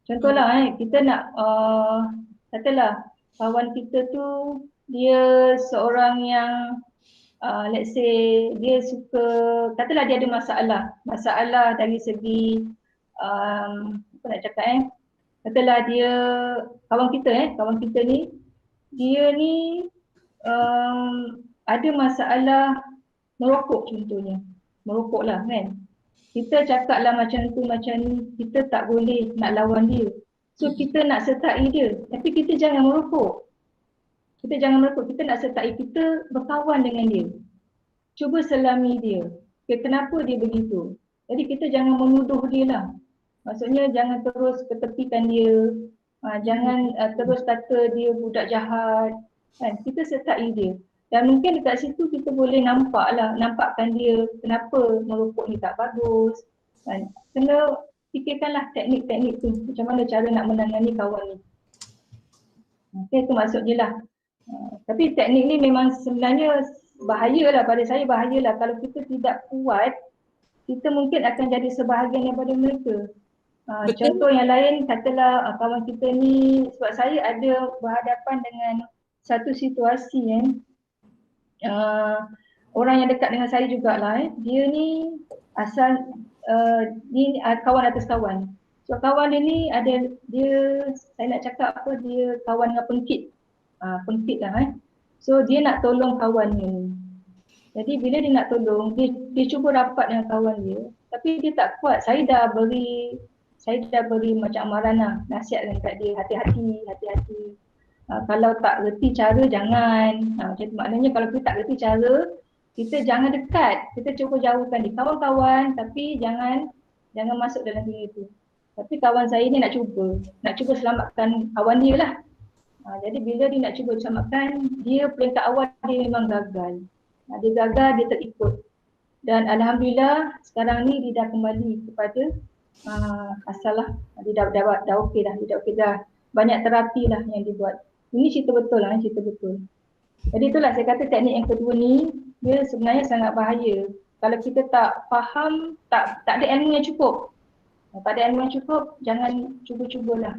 Contohlah kita nak katalah kawan kita tu dia seorang yang let's say dia suka, katalah dia ada masalah dari segi apa nak cakap katalah dia kawan kita ni dia ni ada masalah merokok contohnya, merokok lah kan. Kita cakap lah macam tu, macam ni, kita tak boleh nak lawan dia. So kita nak sertai dia, tapi kita jangan merokok. Kita nak sertai, kita berkawan dengan dia. Cuba selami dia. Okay, kenapa dia begitu? Jadi kita jangan menuduh dia lah. Maksudnya jangan terus ketepikan dia. Jangan terus kata dia budak jahat. Kan? Kita sertai dia. Dan mungkin dekat situ kita boleh nampakkan dia kenapa merokok ni tak bagus. Kan? Kena fikirkanlah teknik-teknik tu. Macam mana cara nak menangani kawan ni. Okay, itu maksud je lah. Tapi teknik ni memang sebenarnya bahayalah, pada saya bahayalah. Kalau kita tidak kuat, kita mungkin akan jadi sebahagian daripada mereka. Contoh yang lain, katalah kawan kita ni, sebab saya ada berhadapan dengan satu situasi orang yang dekat dengan saya jugalah dia ni asal ni kawan atas kawan. So kawan dia ni saya nak cakap dia kawan dengan pengkit. Pengkit lah So dia nak tolong kawan dia ni. Jadi bila dia nak tolong, dia cuba rapat dengan kawan dia, tapi dia tak kuat. Saya dah beri macam amaran lah, nasihatkan kat dia, hati-hati. Kalau tak reti cara jangan. Macam tu, maknanya kalau kita tak reti cara, kita jangan dekat, kita cuba jauhkan dia. Kawan-kawan tapi jangan masuk dalam diri tu. Tapi kawan saya ni nak cuba selamatkan kawan dia lah. Jadi bila dia nak cuba selamatkan, dia peringkat awal dia memang gagal. Dia gagal, dia terikut. Dan alhamdulillah sekarang ni dia dah kembali kepada asal lah. Dia dah okey dah. Banyak terapi lah yang dia buat. Ini cerita betul. Jadi itulah saya kata teknik yang kedua ni, dia sebenarnya sangat bahaya. Kalau kita tak faham, tak ada ilmu yang cukup. Tak ada ilmu yang cukup, jangan cuba-cubalah.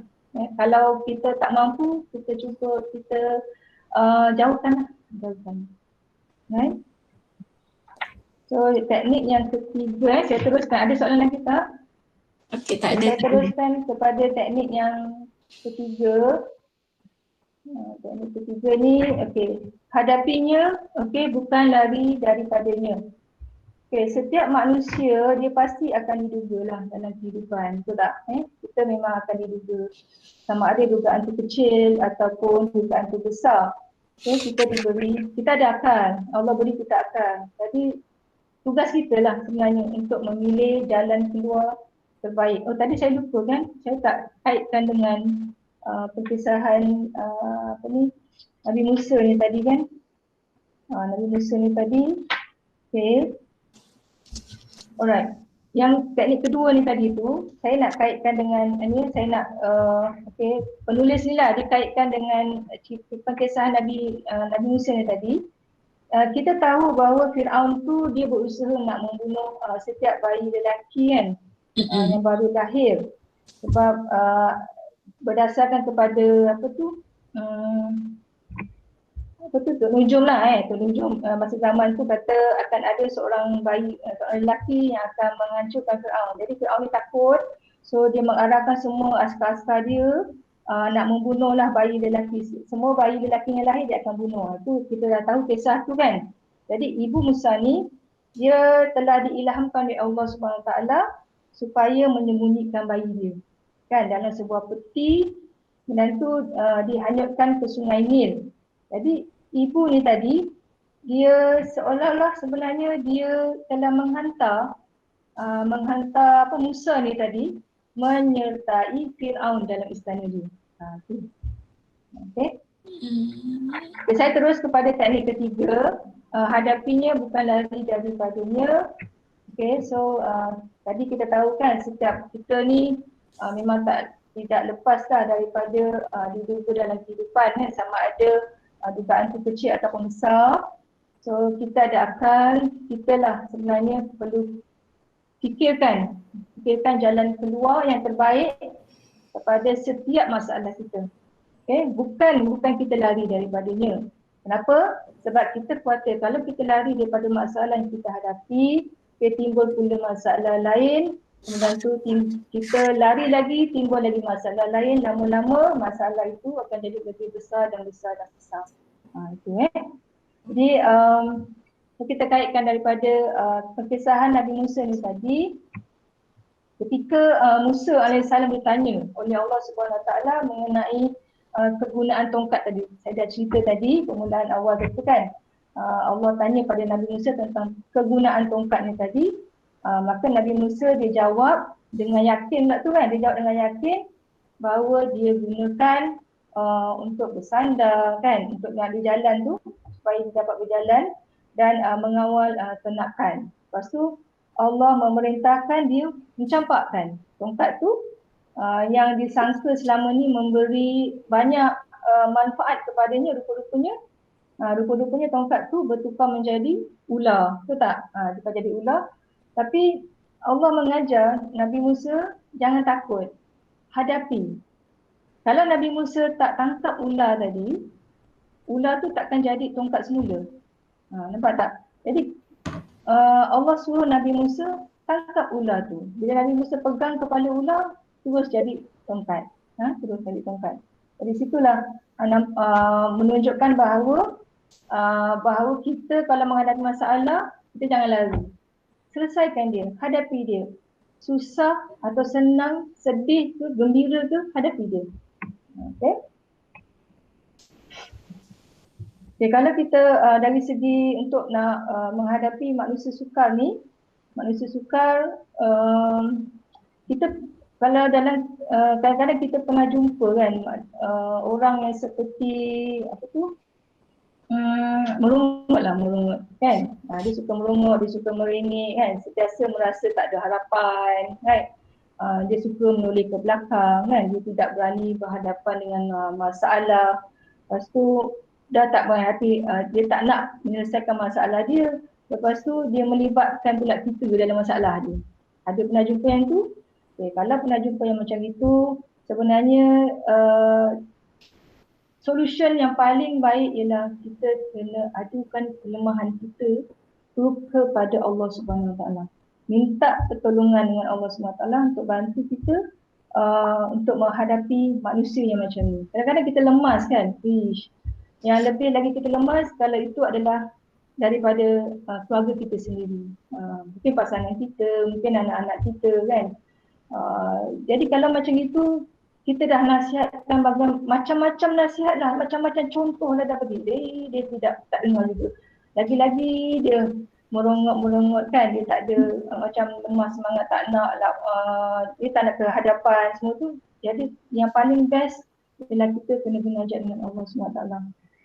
Kalau kita tak mampu, kita jauhkan. Right? So teknik yang ketiga, saya teruskan. Ada soalan lagi tak? Okey, tak ada. Saya teruskan kepada teknik yang ketiga. Teknik ketiga ni, hadapinya, bukan lari daripadanya. Setiap manusia dia pasti akan diduga lah dalam kehidupan, betul tak? Kita memang akan diduga. Sama ada dugaan tu kecil ataupun dugaan tu besar. Kita ada akal, Allah beri kita akal. Jadi tugas kita lah sebenarnya untuk memilih jalan keluar terbaik. Tadi saya lupa kan, saya tak kaitkan dengan perkisahan Nabi Musa ni tadi kan. Nabi Musa ni tadi. Alright. Yang teknik kedua ni tadi tu, saya nak kaitkan dengan ini, saya nak penulis ni lah dikaitkan dengan perkisahan Nabi Musa ni tadi. Kita tahu bahawa Fir'aun tu dia berusaha nak membunuh setiap bayi lelaki kan, yang baru lahir. Sebab berdasarkan kepada Nujum lah Nujum masa zaman tu kata akan ada seorang bayi, seorang lelaki yang akan menghancurkan Fir'aun. Jadi Fir'aun ni takut, so dia mengarahkan semua askar-askar dia nak membunuhlah bayi lelaki. Semua bayi lelaki yang lahir dia akan bunuh. Itu kita dah tahu kisah tu kan. Jadi ibu Musa ni dia telah diilhamkan oleh Allah SWT supaya menyembunyikan bayi dia kan dalam sebuah peti, dan tu dihanyutkan ke Sungai Nil. Jadi ibu ni tadi, dia seolah-olah sebenarnya dia telah menghantar Musa ni tadi menyertai Firaun dalam istana dia. Tu. Okey. Okay, saya terus kepada teknik ketiga. Hadapinya bukan lari daripadanya. Okay, so tadi kita tahu kan setiap kita ni memang tidak lepaslah daripada diduga dalam kehidupan kan, sama ada dugaan tu kecil ataupun besar. So kita ada akal, kita lah sebenarnya perlu fikirkan jalan keluar yang terbaik kepada setiap masalah kita. Okay, bukan kita lari daripadanya. Kenapa? Sebab kita khawatir kalau kita lari daripada masalah yang kita hadapi, timbul pula masalah lain, kemudian tu kita lari lagi, timbul lagi masalah lain, lama-lama masalah itu akan jadi lebih besar dan besar dan besar. Itu Jadi kita kaitkan daripada perkisahan Nabi Musa ni tadi. Ketika Musa AS ditanya oleh Allah SWT mengenai kegunaan tongkat tadi. Saya dah cerita tadi, permulaan awal tu kan. Allah tanya pada Nabi Musa tentang kegunaan tongkat ni tadi. Maka Nabi Musa dia jawab dengan yakin tak tu kan. Dia jawab dengan yakin bahawa dia gunakan untuk bersandar kan. Untuk mengambil jalan tu supaya dia dapat berjalan dan mengawal ternakan. Lepas tu Allah memerintahkan dia mencampakkan tongkat tu yang disangka selama ni memberi banyak manfaat kepadanya, rupa-rupanya tongkat tu bertukar menjadi ular, betul tak? Tukar jadi ular. Tapi Allah mengajar Nabi Musa jangan takut, hadapi. Kalau Nabi Musa tak tangkap ular tadi, ular tu takkan jadi tongkat semula. Nampak tak? Jadi Allah suruh Nabi Musa tangkap ular tu. Bila Nabi Musa pegang kepala ular, terus jadi tongkat. Terus jadi tongkat. Dari situlah menunjukkan bahawa kita kalau menghadapi masalah, kita jangan lari. Selesaikan dia, hadapi dia. Susah atau senang, sedih ke, gembira ke, hadapi dia. Okay. Okay, kalau kita dari segi untuk nak menghadapi manusia sukar ni, manusia sukar kita kalau dalam kadang-kadang kita pernah jumpa kan orang yang seperti merungut kan. Dia suka merungut, dia suka merengek kan, sentiasa merasa tak ada harapan kan. Dia suka menoleh ke belakang kan, dia tidak berani berhadapan dengan masalah. Lepas tu dah tak berhati, dia tak nak menyelesaikan masalah dia. Lepas tu dia melibatkan pula kita dalam masalah dia. Ada pernah jumpa yang tu? Okay, kalau pernah jumpa yang macam itu, sebenarnya solution yang paling baik ialah kita kena adukan kelemahan kita tu kepada Allah Subhanahu Wa Taala. Minta pertolongan dengan Allah Subhanahu Wa Taala untuk bantu kita untuk menghadapi manusia yang macam ni. Kadang-kadang kita lemas kan? Yang lebih lagi kita lemas kalau itu adalah daripada keluarga kita sendiri. Mungkin pasangan kita, mungkin anak-anak kita kan. Jadi kalau macam itu, kita dah nasihatkan macam-macam nasihat lah, macam-macam contoh lah dah bagi. Dia tak dengar juga. Lagi-lagi dia merungut kan, dia tak ada macam lemah semangat, tak nak lah, dia tak nak ke hadapan semua tu. Jadi yang paling best ialah kita kena munajat dengan Allah SWT.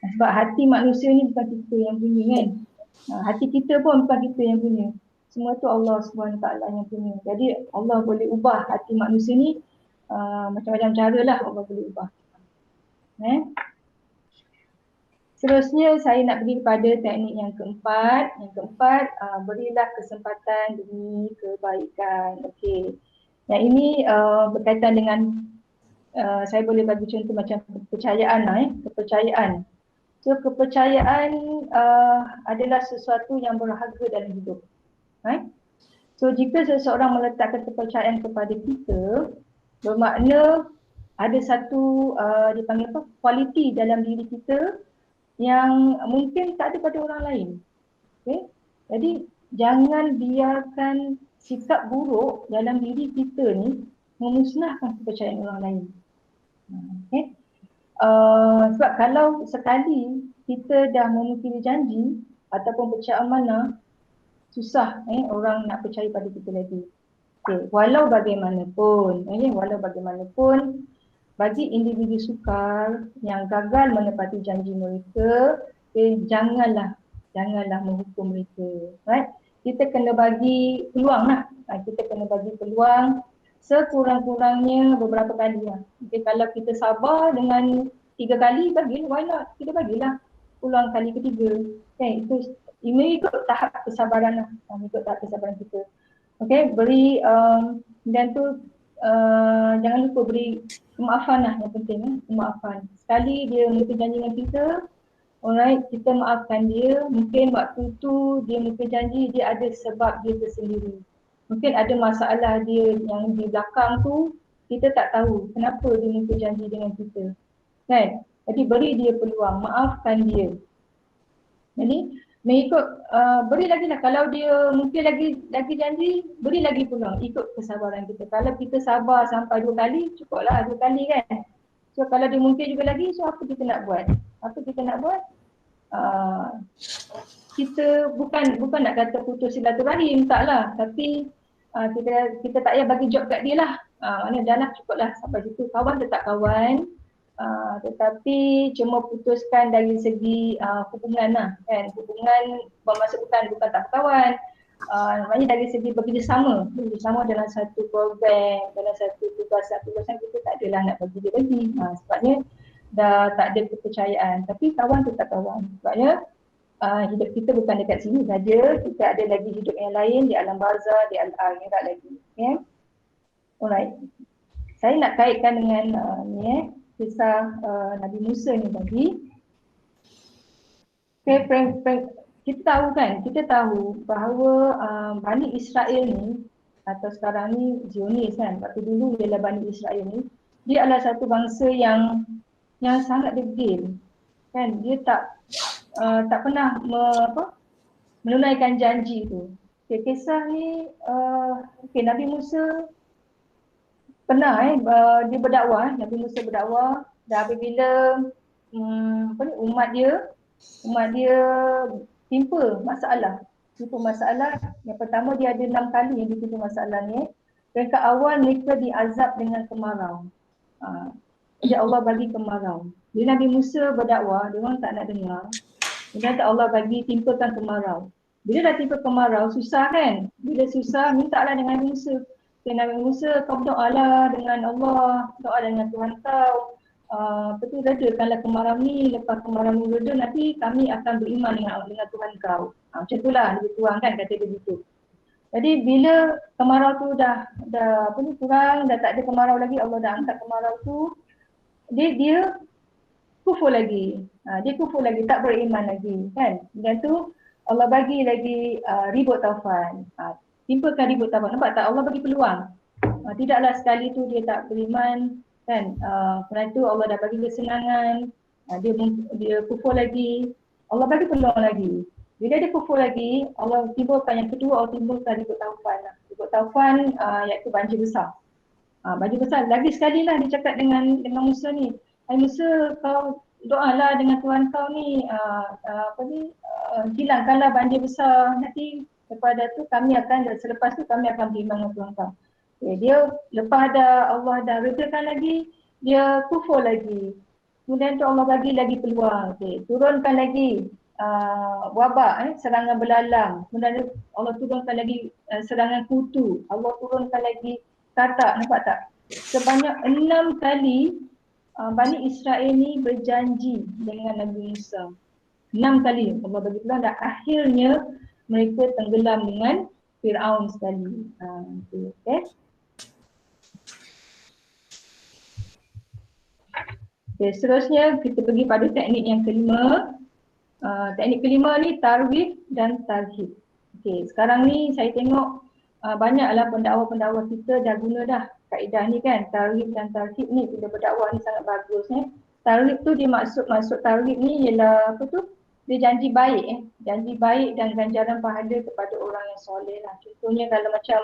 Sebab hati manusia ni bukan kita yang punya kan. Hati kita pun bukan kita yang punya. Semua tu Allah SWT yang punya. Jadi Allah boleh ubah hati manusia ni macam-macam cara lah Allah boleh ubah. Seterusnya saya nak pergi kepada teknik yang keempat. Yang keempat, berilah kesempatan demi kebaikan. Okey. Yang ini berkaitan dengan saya boleh bagi contoh macam kepercayaan. Kepercayaan. So kepercayaan adalah sesuatu yang berharga dalam hidup. So jika seseorang meletakkan kepercayaan kepada kita, bermakna ada satu dipanggil apa, kualiti dalam diri kita yang mungkin tak ada pada orang lain. Okay? Jadi jangan biarkan sikap buruk dalam diri kita ni memusnahkan kepercayaan orang lain. Okay? Sebab kalau sekali kita dah memukiri janji ataupun percaya amanah, susah orang nak percaya pada kita lagi. Walau bagaimanapun, bagi individu sukar yang gagal menepati janji mereka, janganlah menghukum mereka. Right? Kita kena bagi peluang lah. Kita kena bagi peluang sekurang-kurangnya beberapa kali lah. Kalau kita sabar dengan 3 kali, bagi, why not? Kita bagilah peluang kali ketiga. Itu ikut tahap kesabaran lah. Ikut tahap kesabaran kita. Beri dan tu jangan lupa beri kemaafan lah yang penting. Kemaafan. Sekali dia mungkin janji dengan kita, alright, kita maafkan dia. Mungkin waktu tu dia mungkin janji, dia ada sebab dia tersendiri. Mungkin ada masalah dia yang di belakang tu, kita tak tahu kenapa dia mungkin janji dengan kita. Kan? Jadi beri dia peluang, maafkan dia. Jadi mengikut, beri lagi lah. Kalau dia mungkin lagi janji, beri lagi peluang, ikut kesabaran kita. Kalau kita sabar sampai 2 kali, cukuplah 2 kali kan. So kalau dia mungkin juga lagi, so apa kita nak buat? Kita bukan nak kata putus silaturahim, taklah. Tapi kita tak payah bagi job kat dia lah. Maknanya dah lah, cukuplah sampai situ. Kawan tetap kawan. Tetapi cuma putuskan dari segi hubungan lah kan, hubungan bermaksud bukan tak berkawan, maknanya dari segi bekerjasama dalam satu program, dalam satu tugasan kita tak adalah nak bagi dia lagi, sebabnya dah tak ada kepercayaan. Tapi kawan tetap kawan, sebabnya hidup kita bukan dekat sini saja, kita ada lagi hidup yang lain di alam barzah, di alam akhirat lagi. Alright, saya nak kaitkan dengan kisah Nabi Musa ni tadi. Kita tahu bahawa Bani Israel ni, atau sekarang ni Zionis kan, waktu dulu ialah Bani Israel ni, dia adalah satu bangsa yang sangat degil kan. Dia tak pernah menunaikan janji tu. Kisah ni Nabi Musa pernah dia berdakwah, Nabi Musa berdakwah, dan apabila umat dia timpa masalah. Yang pertama dia ada 6 kali yang ditimpa masalah ni. Dan ke awal mereka diazab dengan kemarau. Jadi Allah bagi kemarau. Bila Nabi Musa berdakwah, dia orang tak nak dengar. Kemudian Allah bagi timpakan kemarau. Bila dah timpa kemarau, susah kan? Bila susah, mintalah dengan Nabi Musa. Nabi Musa, kau berdoalah dengan Allah, doa dengan Tuhan kau. Redakanlah kemarau ni, lepas kemarau ni reda, nanti kami akan beriman dengan Tuhan kau. Macam itulah lebih kurang kan, kata dia begitu. Jadi bila kemarau tu dah kurang, dah tak ada kemarau lagi, Allah dah angkat kemarau tu, dia kufur lagi. Dia kufur lagi, tak beriman lagi kan. Dan tu Allah bagi lagi ribut taufan. Timpakan ribut taufan. Nampak tak? Allah bagi peluang. Tidaklah sekali tu dia tak beriman kan. Kerana tu Allah dah bagi kesenangan. Dia kufur lagi. Allah bagi peluang lagi. Bila dia kufur lagi, Allah timbulkan yang kedua, Allah timbulkan ribut taufan. Ribut taufan iaitu banjir besar. Banjir besar. Lagi sekali lah dia cakap dengan Musa ni. Hai Musa, kau doalah dengan Tuhan kau ni. Hilangkanlah banjir besar. Nanti daripada tu selepas tu kami akan beriman dengan Tuhan kau. Dia lepas Allah dah redakan lagi, dia kufur lagi. Kemudian tu Allah bagi lagi peluang. Turunkan lagi wabak, serangan belalang. Kemudian Allah turunkan lagi serangan kutu. Allah turunkan lagi katak, nampak tak? Sebanyak 6 kali Bani Israel ni berjanji dengan Nabi Musa. 6 kali Allah bagi peluang dan akhirnya mereka tenggelam dengan Fir'aun sekali. Seterusnya kita pergi pada teknik yang kelima. Teknik kelima ni tarwif dan tarhib. Sekarang ni saya tengok banyaklah pendakwa-pendakwa kita dah guna dah kaedah ni kan. Tarwif dan tarhib ni bila berdakwah ni sangat bagus ni. Tarwif tu dia maksud tarwif ni ialah apa tu? Dia janji baik janji baik dan ganjaran pahala kepada orang yang soleh lah. Contohnya kalau macam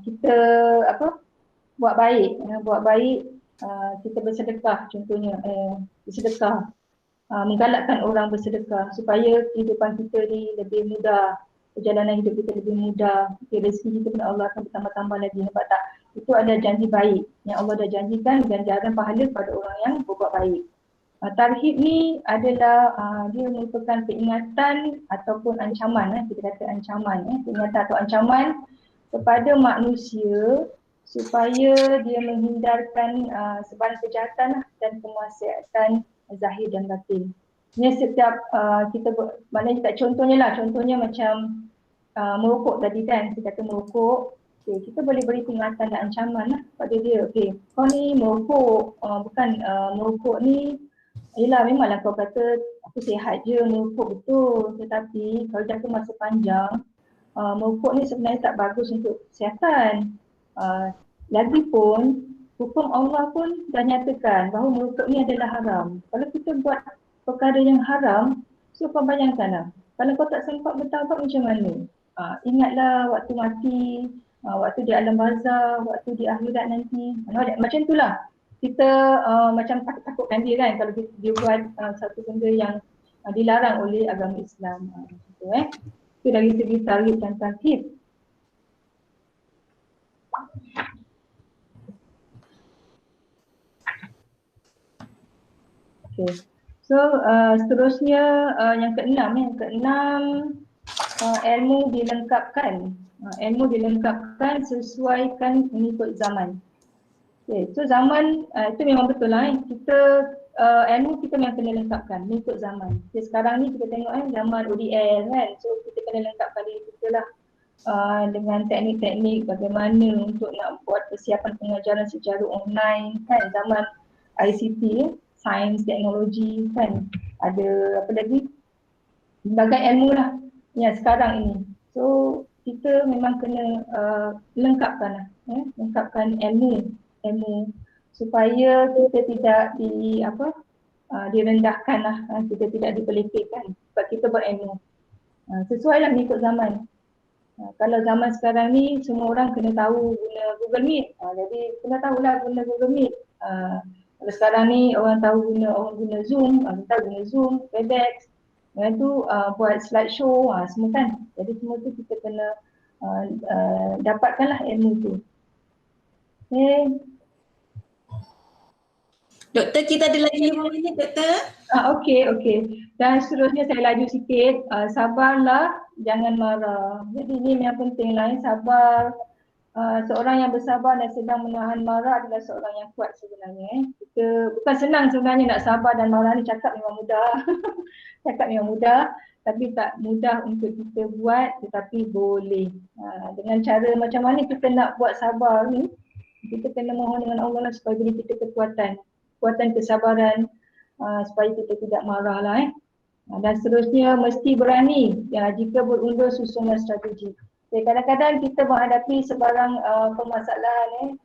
kita buat baik kita bersedekah contohnya bersedekah. menggalakkan orang bersedekah supaya kehidupan kita ni lebih mudah, perjalanan hidup kita lebih mudah, rezeki kita pun Allah akan bertambah-tambah lagi. Nampak tak? Itu ada janji baik yang Allah dah janjikan, ganjaran pahala pada orang yang berbuat baik. Tarhib ni adalah dia merupakan peringatan ataupun ancaman, kita kata ancaman, peringatan atau ancaman kepada manusia supaya dia menghindarkan sebarang kejahatan dan kemaksiatan zahir dan batin. Ini setiap kita maknanya contohnya macam merokok tadi kan, kita kata merokok, kita boleh beri peringatan dan ancaman pada dia. Kau ni merokok, bukan merokok ni, yelah memanglah kau kata aku sihat je merokok betul, tetapi kalau jangka masa panjang merokok ni sebenarnya tak bagus untuk kesihatan. Lagipun hukum Allah pun dah nyatakan bahawa merokok ni adalah haram. Kalau kita buat perkara yang haram, so kau bayangkanlah, kalau kau tak sempat bertaubat macam mana? Ingatlah waktu mati, waktu di alam barzah, waktu di akhirat nanti. Macam itulah. Kita macam takut-takutkan dia kan kalau dia buat satu benda yang dilarang oleh agama Islam. Itu dari segi tarhib dan tarhib. So seterusnya yang keenam, ilmu dilengkapkan. Ilmu dilengkapkan sesuaikan mengikut zaman. So zaman itu memang betul lah. Kita ilmu kita memang kena lengkapkan mengikut zaman. Sekarang ni kita tengok zaman ODS kan. So kita kena lengkapkan diri kita lah dengan teknik-teknik bagaimana untuk nak buat persiapan pengajaran secara online kan, zaman ICT, sains, teknologi kan, ada apa lagi, berbagai ilmu lah yang sekarang ini. So kita memang kena lengkapkan lah, lengkapkan ilmu supaya kita tidak direndahkan lah, kita tidak dipelitihkan sebab kita berilmu. Sesuai lah mengikut zaman. Kalau zaman sekarang ni semua orang kena tahu guna Google Meet, jadi kena tahulah guna Google Meet. Kalau sekarang ni orang guna Zoom, kita tahu guna Zoom, Webex, lepas tu buat slideshow, semua kan. Jadi semua tu kita kena dapatkanlah ilmu tu. Doktor, kita ada lagi 5 minit, Doktor. Okey. Dan seterusnya saya laju sikit, sabarlah, jangan marah. Jadi ini yang penting lah, sabar. Seorang yang bersabar dan sedang menahan marah adalah seorang yang kuat sebenarnya. Kita bukan senang sebenarnya nak sabar dan marah ni, cakap memang mudah. Cakap memang mudah, tapi tak mudah untuk kita buat, tetapi boleh. Dengan cara macam mana kita nak buat sabar ni, kita kena mohon dengan Allah lah supaya beri kita kekuatan kesabaran, supaya kita tidak marah lah. Dan seterusnya mesti berani jika berundur susunan strategi. Kadang-kadang kita menghadapi sebarang permasalahan,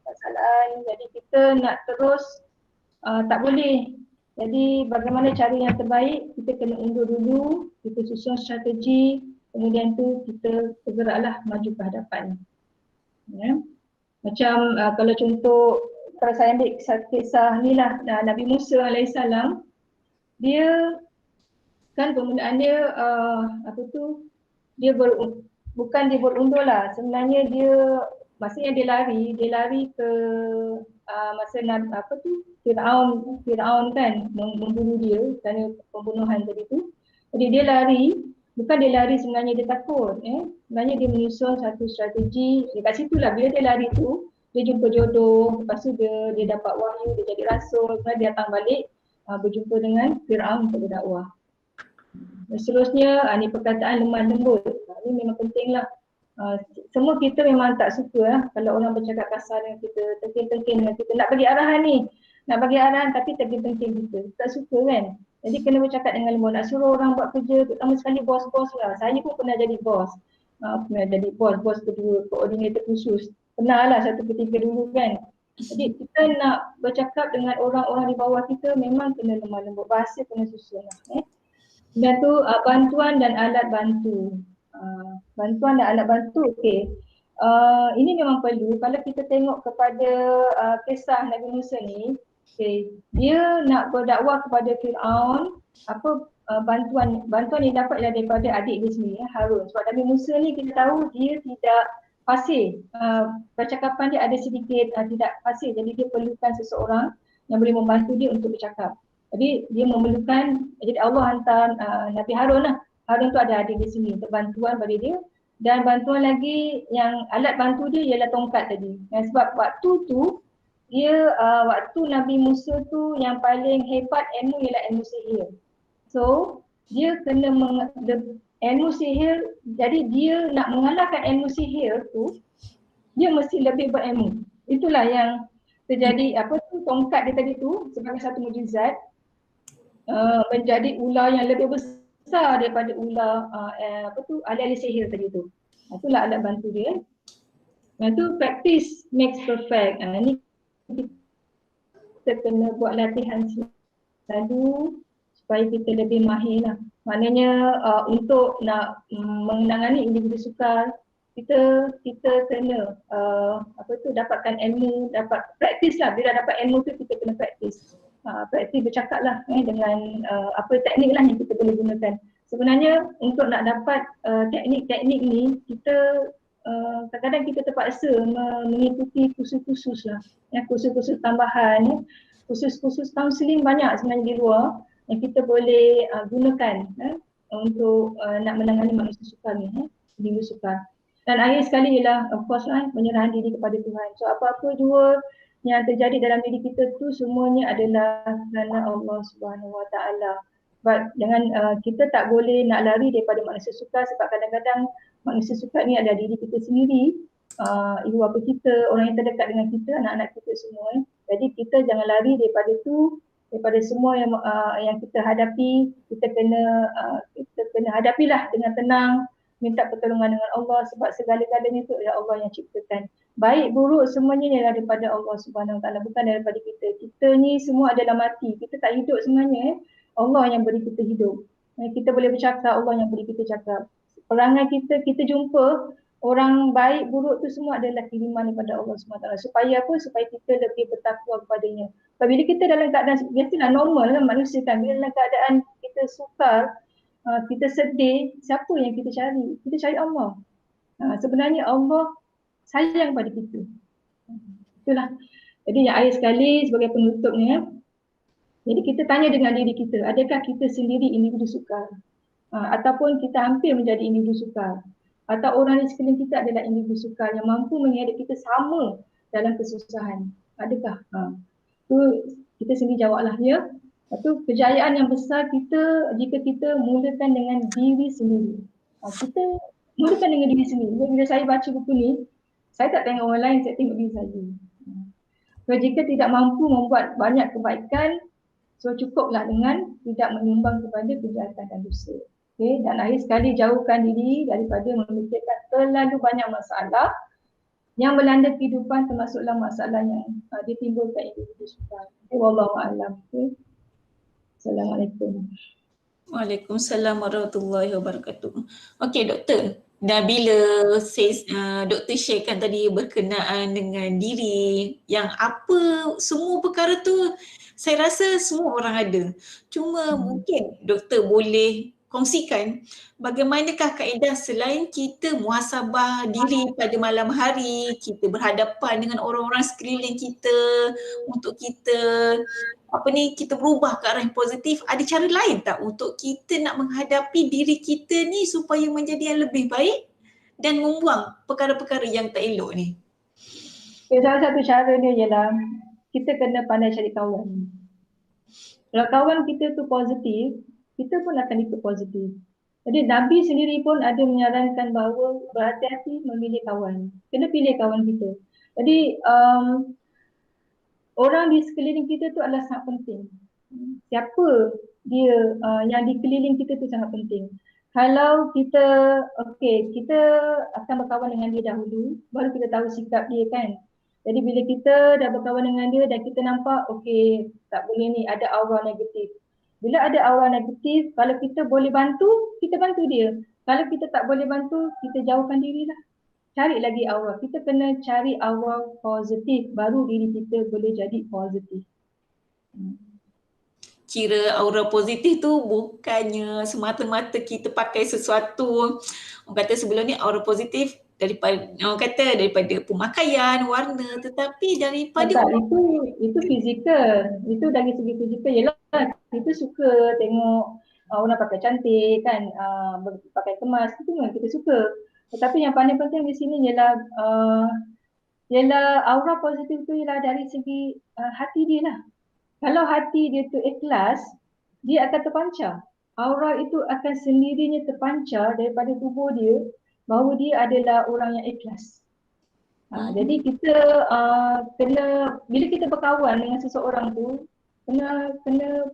jadi kita nak terus tak boleh. Jadi bagaimana cara yang terbaik, kita kena undur dulu, kita susun strategi, kemudian tu kita bergeraklah maju ke hadapan. Macam kalau contoh, kalau saya ambil kisah ni lah, Nabi Musa AS, dia kan penggunaan dia bukan dia berundur lah, sebenarnya dia masa yang dia lari ke masa Firaun kan membunuh dia kerana pembunuhan tadi tu. Jadi dia lari, bukan dia lari sebenarnya dia takut, sebenarnya dia menyusun satu strategi. Dekat situ lah bila dia lari tu, dia jumpa jodoh, lepas tu dia dapat wahyu, dia jadi rasul, kemudian dia datang balik berjumpa dengan Firaun untuk berdakwah. Dan seterusnya ni perkataan lemah lembut, ini memang penting lah. Semua kita memang tak suka lah kalau orang bercakap kasar dengan kita, tengking-tengking dengan kita, nak bagi arahan tapi tengking-tengking kita, tak suka kan. Jadi kena bercakap dengan lembut, nak suruh orang buat kerja, terutama sekali bos-bos lah. Saya pun pernah jadi bos, bos kedua, koordinator khusus, pernah lah satu ketika dulu kan. Jadi kita nak bercakap dengan orang-orang di bawah kita memang kena lemah lembut, bahasa kena susun lah. Dan tu bantuan dan alat bantu. Bantuan dan alat bantu, okey. Ini memang perlu. Kalau kita tengok kepada kisah Nabi Musa ni, Okay. Dia nak berdakwah kepada Fir'aun, bantuan yang dapatlah daripada adik dia sendiri, Harun. Sebab Nabi Musa ni kita tahu dia tidak fasih, percakapan dia ada sedikit tidak fasih, jadi dia perlukan seseorang yang boleh membantu dia untuk bercakap. Jadi dia memerlukan, jadi Allah hantar Nabi Harun lah. Harun tu ada adik dia sini untuk bantuan pada dia, dan bantuan lagi yang alat bantu dia ialah tongkat tadi. Sebab waktu tu dia waktu Nabi Musa tu yang paling hebat ilmu ialah ilmu sihir. So dia kena ilmu sihir, jadi dia nak mengalahkan ilmu sihir tu, dia mesti lebih berilmu. Itulah yang terjadi, tongkat dia tadi tu sebagai satu mukjizat menjadi ular yang lebih besar daripada ular ahli-ahli sihir tadi tu. Itulah alat bantu dia. Itu practice makes perfect. Ni kita kena buat latihan selalu supaya kita lebih mahir lah. Maknanya untuk nak menangani individu sukar, kita kena dapatkan ilmu, dapat praktis lah. Bila dapat ilmu tu kita kena praktis. Praktis bercakap lah dengan teknik lah yang kita boleh gunakan. Sebenarnya untuk nak dapat teknik-teknik ni, kita kadang-kadang kita terpaksa mengikuti kursus-kursus lah, kursus-kursus tambahan, kursus-kursus kaunseling banyak sebenarnya di luar yang kita boleh gunakan untuk nak menangani manusia sukar ni, individu sukar. Dan akhir sekali ialah of course penyerahan diri kepada Tuhan. So apa-apa jua yang terjadi dalam diri kita tu semuanya adalah kerana Allah Subhanahu Wa Taala. Sebab kita tak boleh nak lari daripada manusia sukar, sebab kadang-kadang manusia sukar ni adalah diri kita sendiri, ibu bapa kita, orang yang terdekat dengan kita, anak-anak kita semua. Jadi kita jangan lari daripada tu, daripada semua yang kita hadapi. Kita kena hadapilah dengan tenang, minta pertolongan dengan Allah, sebab segala-galanya itu adalah Allah yang ciptakan. Baik buruk semuanya adalah daripada Allah Subhanahu Wa Taala, bukan daripada kita. Kita ni semua adalah mati, kita tak hidup sebenarnya. Allah yang beri kita hidup. Kita boleh bercakap, Allah yang beri kita cakap. Perangai kita jumpa orang baik buruk tu semua adalah kiriman daripada Allah SWT. Supaya apa? Supaya kita lebih bertakwa kepadanya. Sebab bila kita dalam keadaan biasalah normal kan manusia kan, bila dalam keadaan kita sukar, kita sedih, siapa yang kita cari? Kita cari Allah. Sebenarnya Allah sayang pada kita. Itulah. Jadi yang akhir sekali sebagai penutupnya, jadi kita tanya dengan diri kita, adakah kita sendiri individu sukar? Ataupun kita hampir menjadi individu sukar? Atau orang di sekeliling kita adalah individu sukar yang mampu menghadap kita sama dalam kesusahan? Adakah? Tu kita sendiri jawablah ya. Itu kejayaan yang besar kita jika kita mulakan dengan diri sendiri. Kita mulakan dengan diri sendiri. Bila saya baca buku ni, saya tak tengok orang lain, saya tengok diri saya. So, jika tidak mampu membuat banyak kebaikan, so cukuplah dengan tidak menyumbang kepada kejahatan dan dosa. Okay? Dan akhir sekali jauhkan diri daripada memikirkan terlalu banyak masalah yang melanda kehidupan, termasuklah masalah yang ditimbulkan individu sukar. Okay, wallahu a'lam. Okay. Assalamualaikum. Waalaikumsalam warahmatullahi wabarakatuh. Okey doktor, dah bila doktor sharekan tadi berkenaan dengan diri, yang apa semua perkara tu saya rasa semua orang ada. Cuma mungkin doktor boleh kongsikan bagaimanakah kaedah selain kita muhasabah diri pada malam hari, kita berhadapan dengan orang-orang sekeliling kita untuk kita kita berubah ke arah yang positif. Ada cara lain tak untuk kita nak menghadapi diri kita ni supaya menjadi yang lebih baik dan membuang perkara-perkara yang tak elok ni? Okay, salah satu cara dia ialah kita kena pandai cari kawan. Kalau kawan kita tu positif, kita pun akan ikut positif. Jadi Nabi sendiri pun ada menyarankan bahawa berhati-hati memilih kawan. Kena pilih kawan kita. Jadi orang di sekeliling kita tu adalah sangat penting. Siapa dia yang di keliling kita tu sangat penting. Kalau kita akan berkawan dengan dia dahulu, baru kita tahu sikap dia kan. Jadi bila kita dah berkawan dengan dia dan kita nampak tak boleh ni, ada aura negatif. Bila ada aura negatif, kalau kita boleh bantu, kita bantu dia. Kalau kita tak boleh bantu, kita jauhkan dirilah. Cari lagi aura. Kita kena cari aura positif, baru diri kita boleh jadi positif. Kira aura positif tu bukannya semata-mata kita pakai sesuatu, orang kata sebelum ni aura positif daripada, orang kata daripada pemakaian, warna, tetapi daripada Tak, itu fizikal. Itu dari segi fizikal. Yelah, kita suka tengok orang pakai cantik kan, pakai kemas, itu memang kita suka. Tetapi yang paling penting di sini ialah aura positif tu ialah dari segi hati dia lah. Kalau hati dia tu ikhlas, dia akan terpancar. Aura itu akan sendirinya terpancar daripada tubuh dia bahawa dia adalah orang yang ikhlas. Jadi kita kena, bila kita berkawan dengan seseorang tu, kena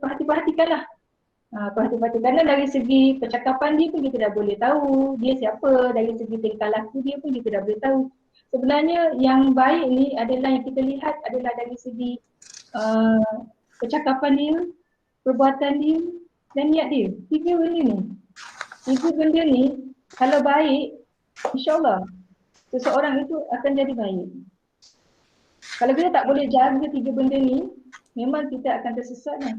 perhatikanlah. Perhati-perhati, kerana dari segi percakapan dia pun kita dah boleh tahu dia siapa, dari segi tingkah laku dia pun kita dah boleh tahu. Sebenarnya yang baik ni adalah yang kita lihat adalah dari segi percakapan dia, perbuatan dia dan niat dia. Tiga benda ni kalau baik, insyaAllah seseorang itu akan jadi baik. Kalau kita tak boleh jaga tiga benda ni, memang kita akan tersesat lah.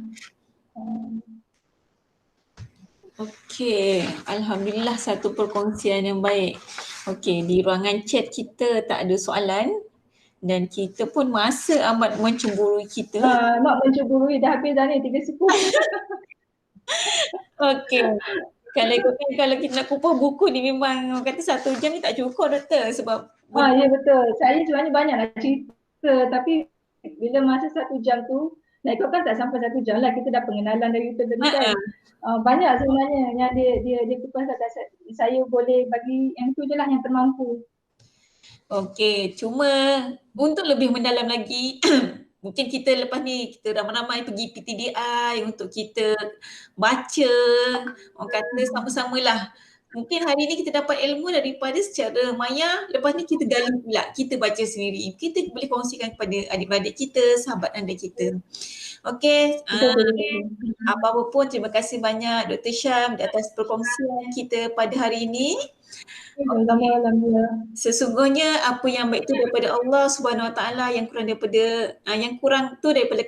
Okey, Alhamdulillah satu perkongsian yang baik. Okey, di ruangan chat kita tak ada soalan dan kita pun masa amat mencemburui kita. Mak mencemburui, dah habis dah ni 3 suku. Okey. Kalau kita nak kumpul buku ni memang orang kata 1 jam ni tak cukup doktor sebab Ya betul. Saya sebenarnya banyak nak cerita tapi bila masa 1 jam tu, nak ikutkan tak sampai 1 jam lah, kita dah pengenalan dari itu tadi kan. Banyak sebenarnya yang dia kupas kat saya boleh bagi yang tu je lah yang termampu. Okey, cuma untuk lebih mendalam lagi mungkin kita lepas ni kita ramai-ramai pergi PTDI untuk kita baca, orang kata sama-samalah. Mungkin hari ni kita dapat ilmu daripada secara maya, lepas ni kita gali pula, kita baca sendiri. Kita boleh kongsikan kepada adik-beradik kita, sahabat anda kita. Okey, apa-apa pun terima kasih banyak Dr. Syam di atas perkongsian kita pada hari ini. Sesungguhnya apa yang baik itu daripada Allah Subhanahu Wa Taala, yang kurang tu daripada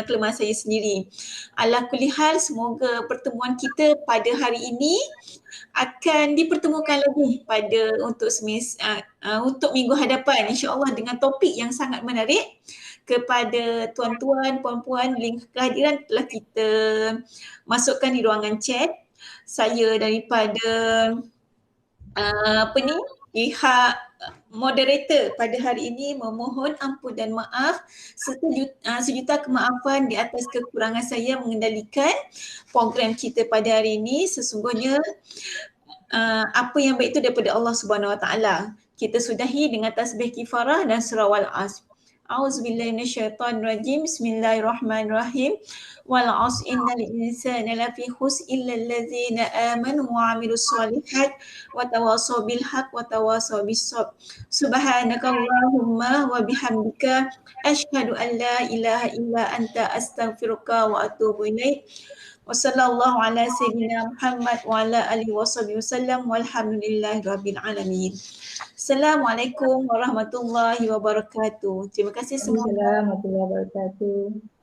kelemahan saya sendiri. Ala kulli hal, semoga pertemuan kita pada hari ini akan dipertemukan lagi untuk minggu hadapan, insya-Allah dengan topik yang sangat menarik. Kepada tuan-tuan, puan-puan, link kehadiran telah kita masukkan di ruangan chat. Saya daripada pihak moderator pada hari ini memohon ampun dan maaf serta sejuta kemaafan di atas kekurangan saya mengendalikan program kita pada hari ini. Sesungguhnya apa yang baik itu daripada Allah Subhanahu Wa Taala. Kita sudahi dengan tasbih kifarah dan surah Wal-Asr. A'udzubillahi minasyaitonirrajim. Bismillahirrahmanirrahim. Wal 'asri innal insana lafi khusr illa allazina amanu wa 'amilus solihat wa tawassaw bil haqq wa tawassaw bis sabr. Subhanakallahumma wa bihamdika asyhadu an la ilaha illa anta astaghfiruka wa atubu ilaik. Wa sallallahu ala sayyidina Muhammad wa ala alihi wasallam walhamdulillahi rabbil alamin. Assalamualaikum warahmatullahi wabarakatuh. Terima kasih semua. Assalamualaikum warahmatullahi wabarakatuh.